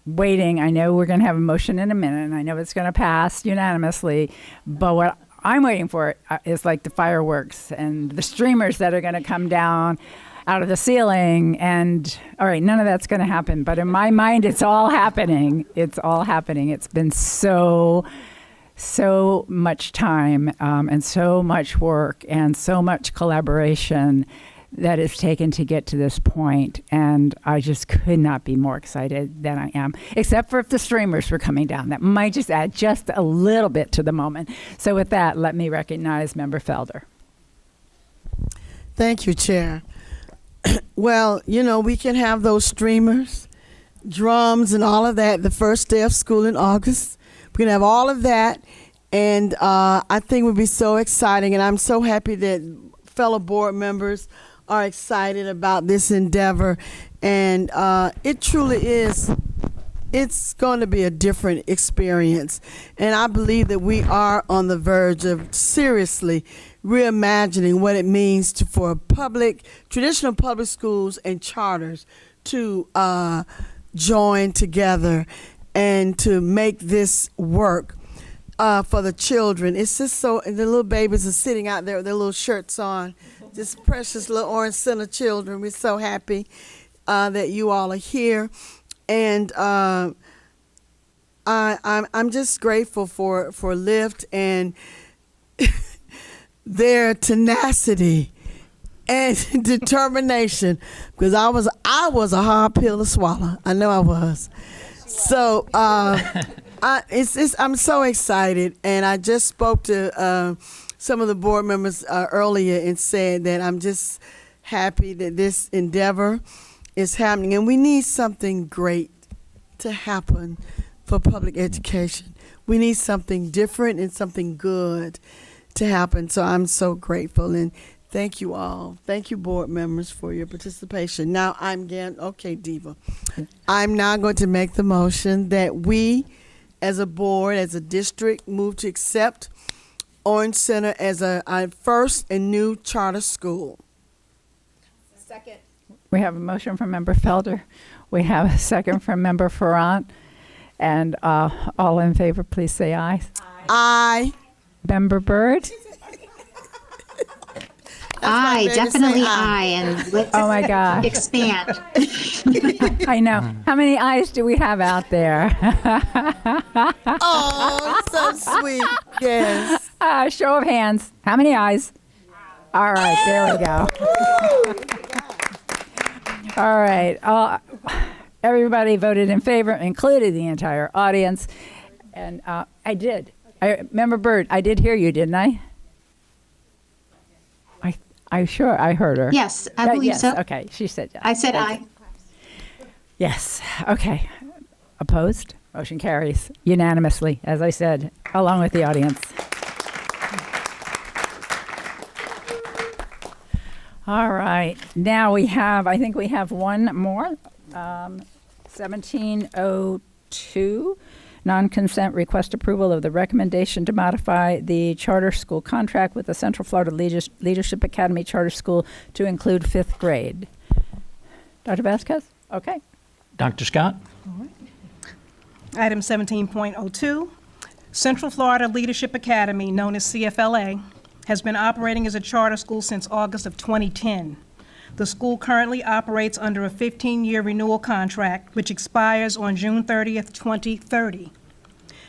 waiting. I know we're going to have a motion in a minute, and I know it's going to pass unanimously, but what I'm waiting for is like the fireworks and the streamers that are going to come down out of the ceiling. And all right, none of that's going to happen, but in my mind, it's all happening. It's all happening. It's been so much time and so much work and so much collaboration that is taken to get to this point. And I just could not be more excited than I am, except for if the streamers were coming down. That might just add just a little bit to the moment. So with that, let me recognize Member Felder.
Thank you, Chair. Well, we can have those streamers, drums, and all of that the first day of school in August. We can have all of that, and I think it would be so exciting, and I'm so happy that fellow board members are excited about this endeavor, and it truly is. It's going to be a different experience, and I believe that we are on the verge of seriously reimagining what it means for traditional public schools and charters to join together and to make this work for the children. It's just so, and the little babies are sitting out there with their little shirts on, just precious little Orange Center children. We're so happy that you all are here. And I'm just grateful for Lyft and their tenacity and determination, because I was a hard pill to swallow. I know I was. So I'm so excited, and I just spoke to some of the board members earlier and said that I'm just happy that this endeavor is happening, and we need something great to happen for public education. We need something different and something good to happen. So I'm so grateful, and thank you all. Thank you, board members, for your participation. Now okay, Diva. I'm now going to make the motion that we, as a board, as a district, move to accept Orange Center as our first and new charter school.
Second. We have a motion from Member Felder. We have a second from Member Ferrant. And all in favor, please say aye.
Aye.
Member Byrd?
Aye, definitely aye. And let's
Oh my God.
expand.
I know. How many ayes do we have out there?
Oh, so sweet. Yes.
Show of hands. How many ayes? All right, there we go. All right. Everybody voted in favor, including the entire audience. And I did. Member Byrd, I did hear you, didn't I? I heard her.
Yes, I believe
yes.
so.
Okay, she said yes.
I said
Thank you.
aye.
Yes. Okay. Opposed? Motion carries unanimously, as I said, along with the audience. All right. Now I think we have one more. 1702, non-consent request approval of the recommendation to modify the charter school contract with the Central Florida Leadership Academy Charter School to include 5th grade. Dr. Vasquez? Okay.
Dr. Scott?
Item 17.02, Central Florida Leadership Academy, known as CFLA, has been operating as a charter school since August of 2010. The school currently operates under a 15-year renewal contract, which expires on June 30th, 2030.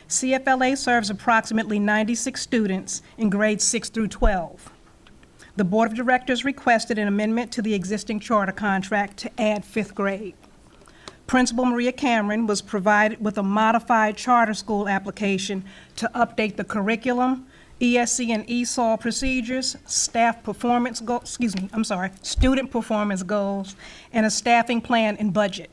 CFLA serves approximately 96 students in grades 6 through 12. The Board of Directors requested an amendment to the existing charter contract to add 5th grade. Principal Maria Cameron was provided with a modified charter school application to update the curriculum, ESC and ESOL procedures, student performance goals, and a staffing plan and budget.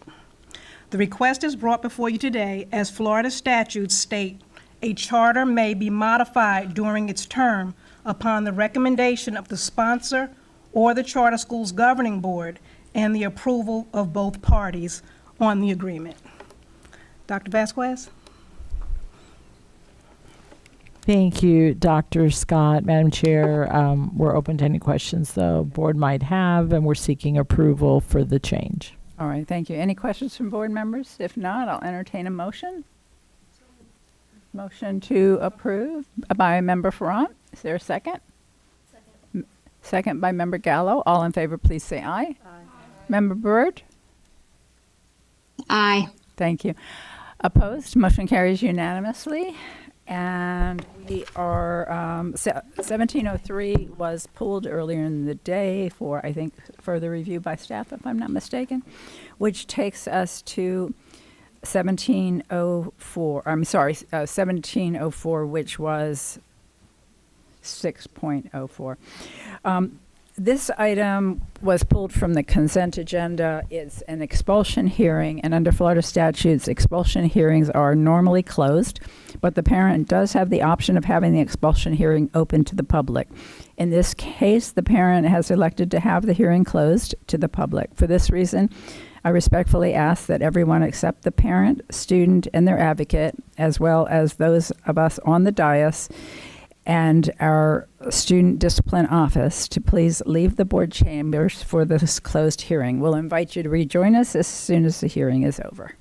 The request is brought before you today as Florida statutes state a charter may be modified during its term upon the recommendation of the sponsor or the charter school's governing board and the approval of both parties on the agreement. Dr. Vasquez?
Thank you, Dr. Scott. Madam Chair, we're open to any questions the board might have, and we're seeking approval for the change.
All right, thank you. Any questions from board members? If not, I'll entertain a motion. Motion to approve by Member Ferrant. Is there a second? Second. Second by Member Gallo. All in favor, please say aye. Aye. Member Byrd?
Aye.
Thank you. Opposed? Motion carries unanimously. And we are, 1703 was pulled earlier in the day for, I think, further review by staff, if I'm not mistaken, which takes us to 1704, which was 6.04. This item was pulled from the consent agenda. It's an expulsion hearing, and under Florida statutes, expulsion hearings are normally closed, but the parent does have the option of having the expulsion hearing open to the public. In this case, the parent has elected to have the hearing closed to the public. For this reason, I respectfully ask that everyone accept the parent, student, and their advocate, as well as those of us on the dais, and our student discipline office to please leave the board chambers for this closed hearing. We'll invite you to rejoin us as soon as the hearing is over.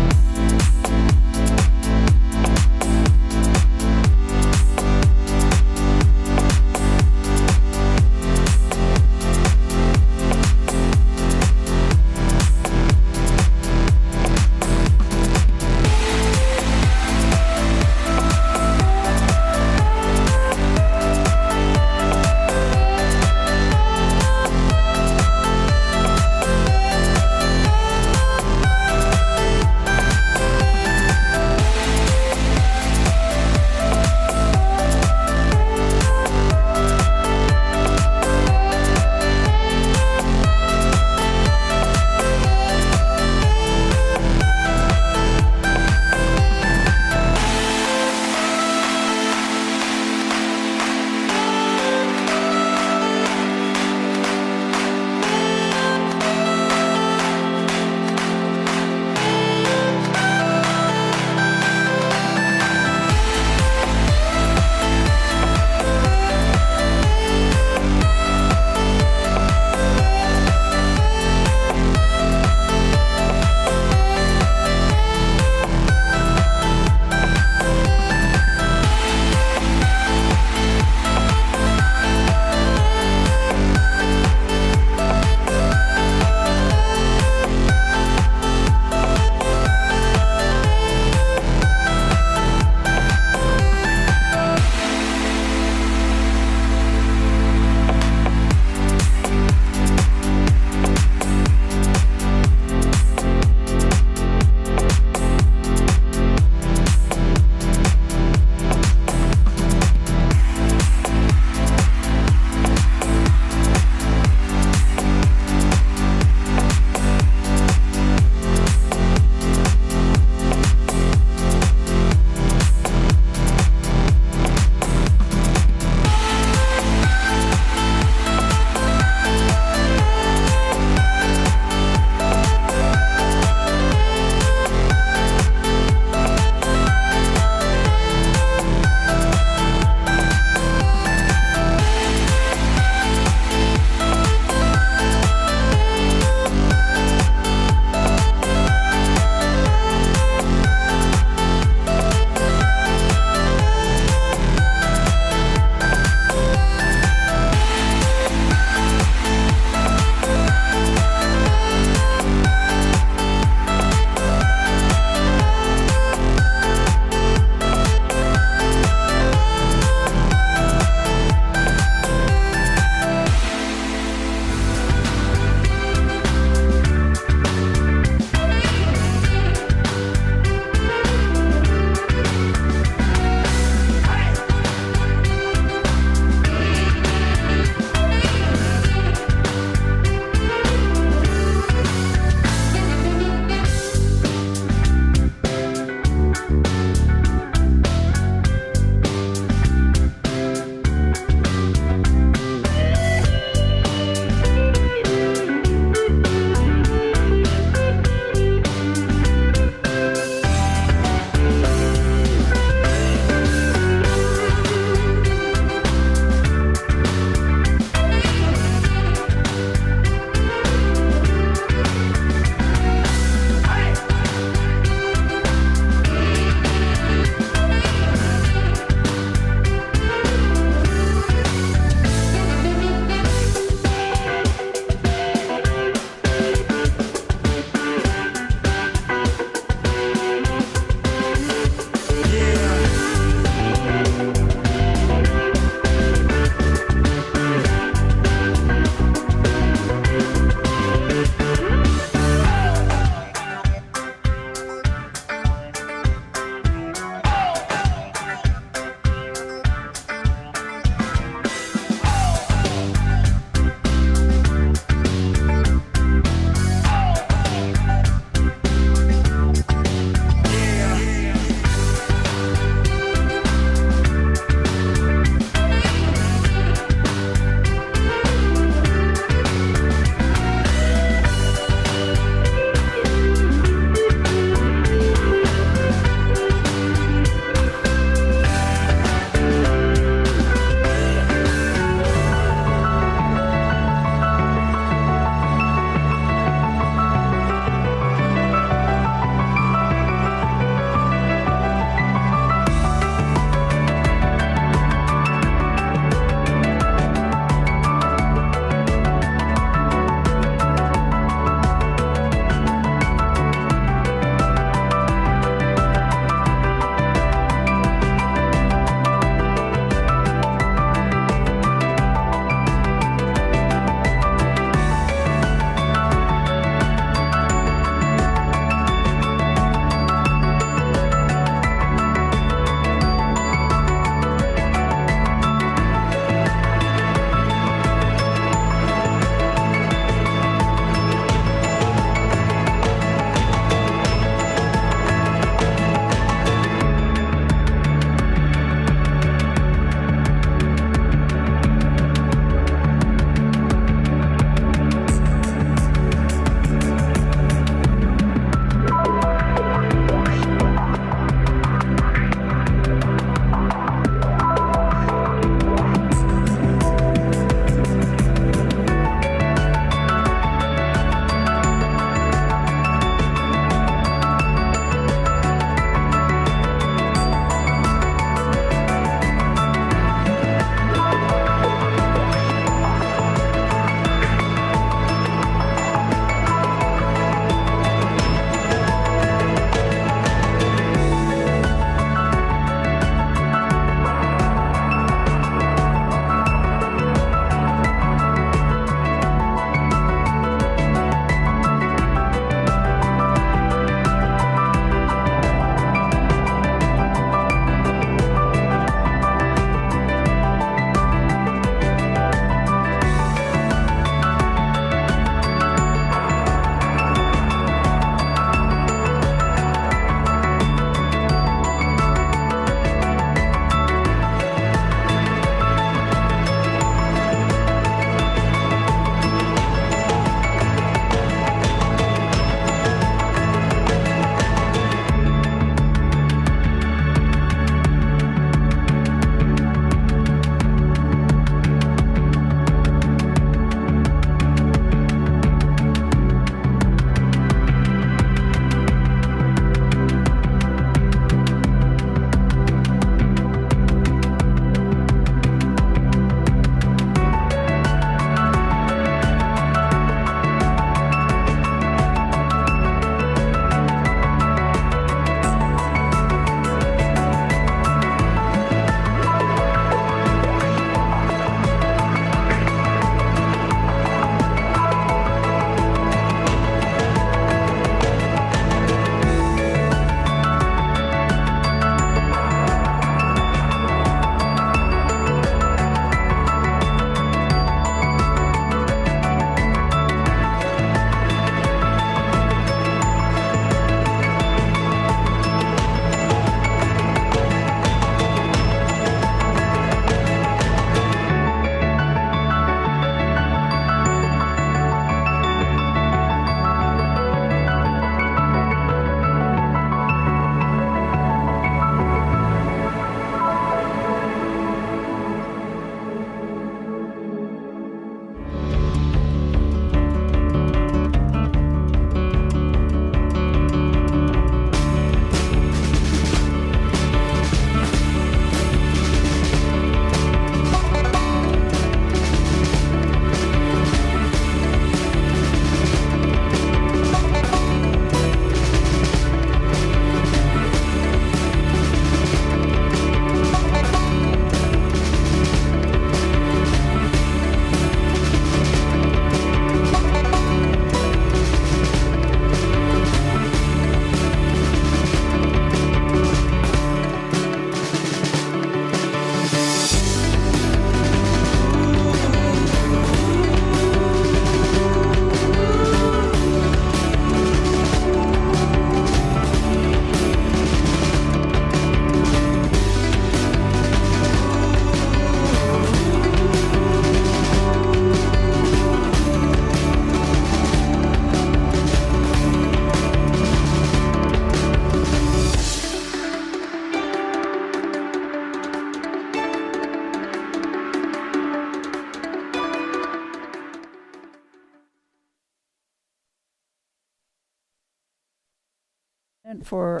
moment for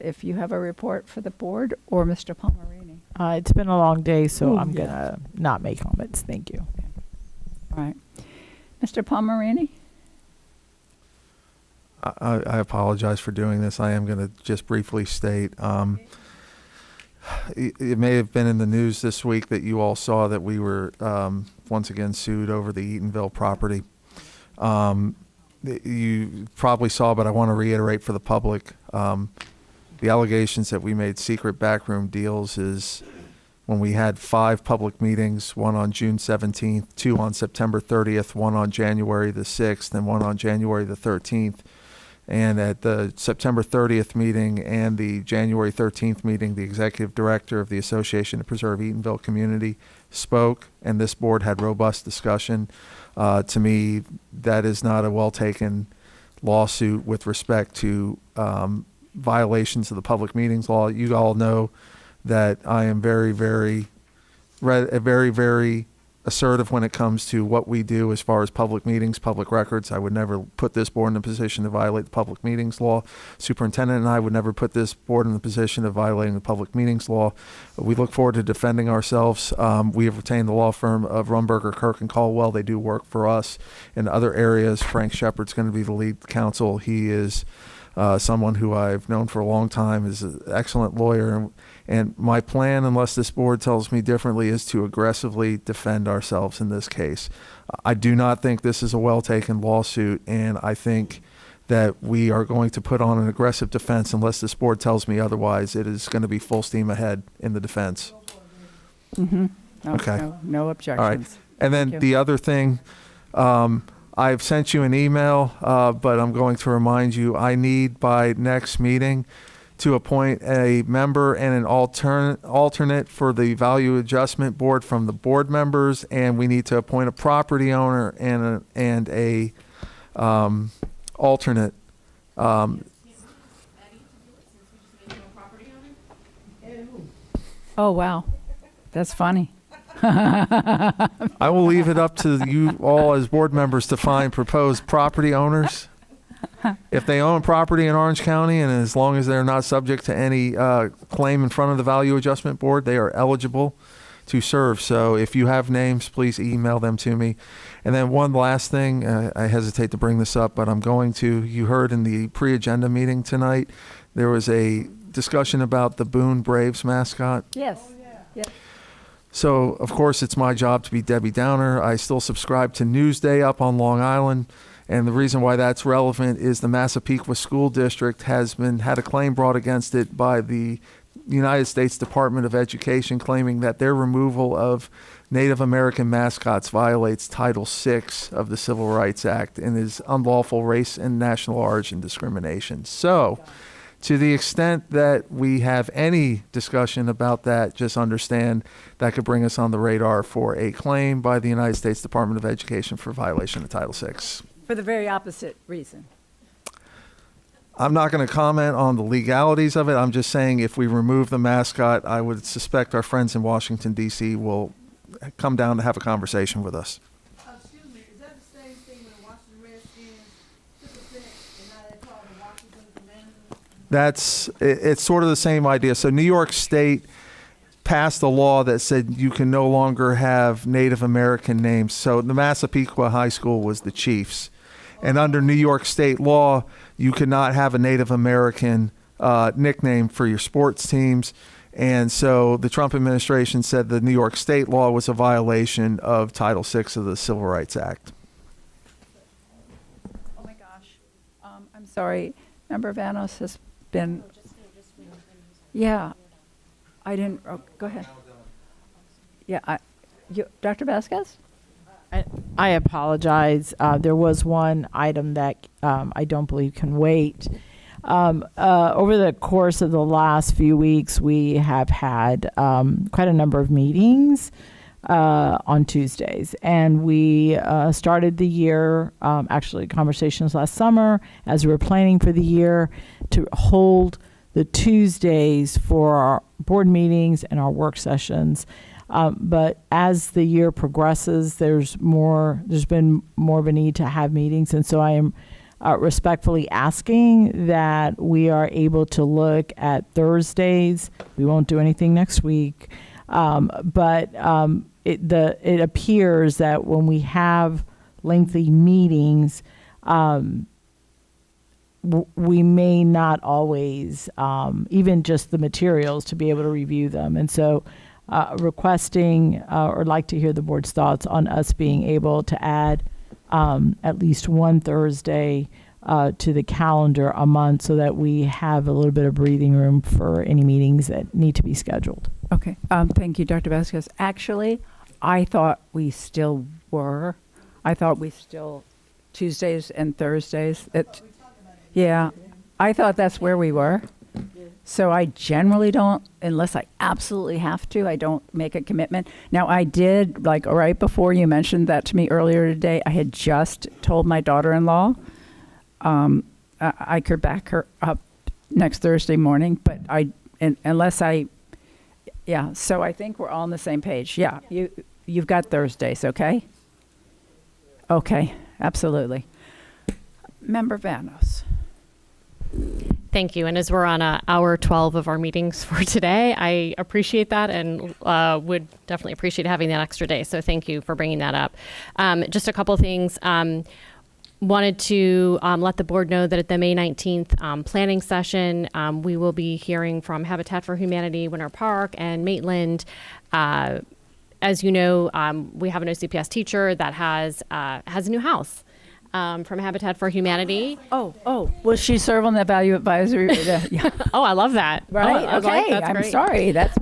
if you have a report for the board or Mr. Palmerini.
It's been a long day, so
Ooh,
I'm
yes.
going to not make comments. Thank you.
All right. Mr. Palmerini?
I apologize for doing this. I am going to just briefly state, it may have been in the news this week that you all saw that we were once again sued over the Eatonville property. You probably saw, but I want to reiterate for the public, the allegations that we made secret backroom deals is when we had 5 public meetings, one on June 17th, 2 on September 30th, 1 on January the 6th, and 1 on January the 13th. And at the September 30th meeting and the January 13th meeting, the executive director of the Association to Preserve Eatonville Community spoke, and this board had robust discussion. To me, that is not a well-taken lawsuit with respect to violations of the public meetings law. You all know that I am very, very assertive when it comes to what we do as far as public meetings, public records. I would never put this board in a position to violate the public meetings law. Superintendent and I would never put this board in the position of violating the public meetings law. We look forward to defending ourselves. We have retained the law firm of Rumberger, Kirk, and Caldwell. They do work for us in other areas. Frank Shepard's going to be the lead counsel. He is someone who I've known for a long time, is an excellent lawyer. And my plan, unless this board tells me differently, is to aggressively defend ourselves in this case. I do not think this is a well-taken lawsuit, and I think that we are going to put on an aggressive defense unless this board tells me otherwise. It is going to be full steam ahead in the defense.
Mm-hmm.
Okay.
No objections.
All right. And then
Thank you.
the other thing, I've sent you an email, but I'm going to remind you, I need by next meeting to appoint a member and an alternate for the Value Adjustment Board from the board members, and we need to appoint a property owner and a alternate.
Oh, wow. That's funny.
I will leave it up to you all as board members to find proposed property owners. If they own property in Orange County, and as long as they're not subject to any claim in front of the Value Adjustment Board, they are eligible to serve. So if you have names, please email them to me. And then one last thing, I hesitate to bring this up, but I'm going to. You heard in the pre-agenda meeting tonight, there was a discussion about the Boone Braves mascot.
Yes. Yes.
So, of course, it's my job to be Debbie Downer. I still subscribe to Newsday up on Long Island. And the reason why that's relevant is the Massapequa School District has had a claim brought against it by the United States Department of Education, claiming that their removal of Native American mascots violates Title VI of the Civil Rights Act and is unlawful race and national origin discrimination. So, to the extent that we have any discussion about that, just understand that could bring us on the radar for a claim by the United States Department of Education for violation of Title VI.
For the very opposite reason.
I'm not going to comment on the legalities of it. I'm just saying if we remove the mascot, I would suspect our friends in Washington, D.C. will come down to have a conversation with us.
Excuse me, is that the same thing when the Washington Redskins took effect and now they're called the Washington Commanders?
It's sort of the same idea. So New York State passed a law that said you can no longer have Native American names. So the Massapequa High School was the Chiefs. And under New York State law, you could not have a Native American nickname for your sports teams. And so the Trump administration said the New York State law was a violation of Title VI of the Civil Rights Act.
Oh, my gosh. I'm sorry. Member Vanos has been... Yeah. I didn't... Oh, go ahead. Yeah. Dr. Vasquez?
I apologize. There was one item that I don't believe can wait. Over the course of the last few weeks, we have had quite a number of meetings on Tuesdays. And we started the year, actually conversations last summer, as we were planning for the year, to hold the Tuesdays for our board meetings and our work sessions. But as the year progresses, there's been more of a need to have meetings. And so I am respectfully asking that we are able to look at Thursdays. We won't do anything next week, but it appears that when we have lengthy meetings, we may not always, even just the materials, to be able to review them. And so requesting or like to hear the board's thoughts on us being able to add at least one Thursday to the calendar a month so that we have a little bit of breathing room for any meetings that need to be scheduled.
Okay. Thank you, Dr. Vasquez. Actually, I thought we still were. I thought we still Tuesdays and Thursdays. Yeah, I thought that's where we were. So I generally don't, unless I absolutely have to, I don't make a commitment. Now, I did, like right before you mentioned that to me earlier today, I had just told my daughter-in-law I could back her up next Thursday morning, but so I think we're all on the same page. Yeah, you've got Thursdays, okay? Okay, absolutely. Member Vanos.
Thank you. And as we're on hour 12 of our meetings for today, I appreciate that and would definitely appreciate having that extra day. So thank you for bringing that up. Just a couple things. Wanted to let the board know that at the May 19th planning session, we will be hearing from Habitat for Humanity, Winter Park, and Maitland. As you know, we have an OCPS teacher that has a new house. From Habitat for Humanity.
Oh, will she serve on the value advisory? Yeah.
Oh, I love that.
Right.
Oh,
Okay.
that's
I'm
great.
sorry. That's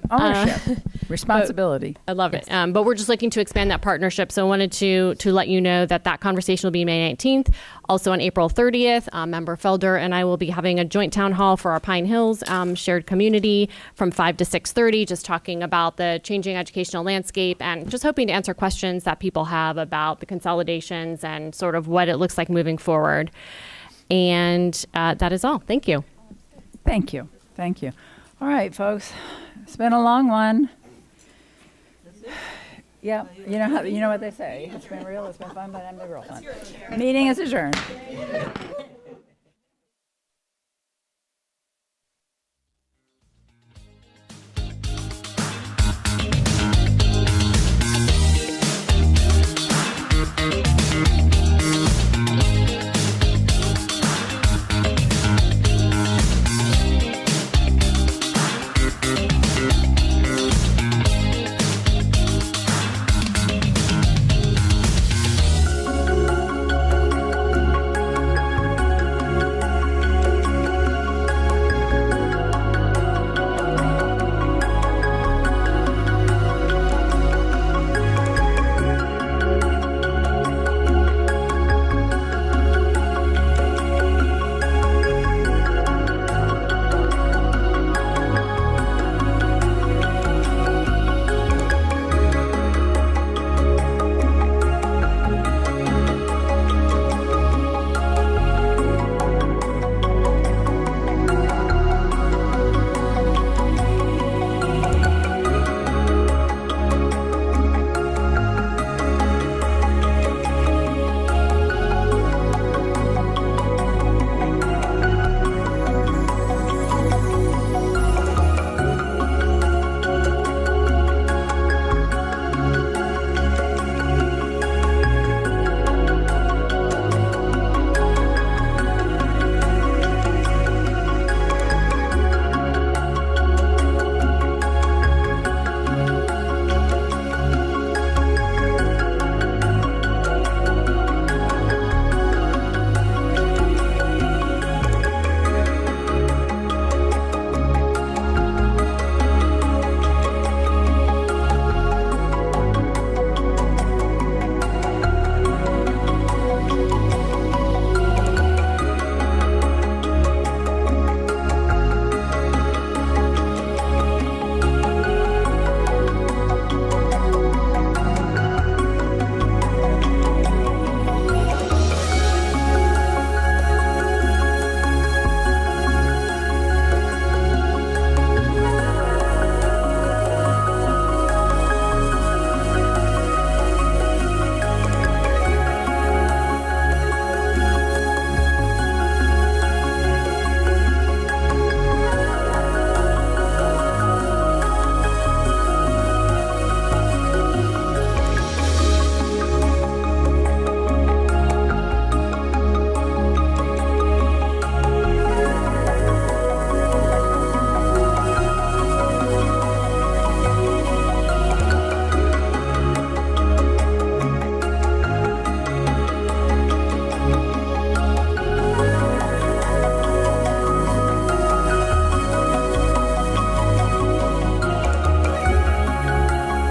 ownership, responsibility.
I love it. But we're just looking to expand that partnership. So I wanted to let you know that conversation will be May 19th. Also on April 30th, Member Felder and I will be having a joint town hall for our Pine Hills shared community from 5 to 6:30, just talking about the changing educational landscape and just hoping to answer questions that people have about the consolidations and sort of what it looks like moving forward. And that is all. Thank you.
Thank you. Thank you. All right, folks. It's been a long one. Yeah, you know what they say. It's been real, it's been fun, but I'm the real fun. Meeting is adjourned.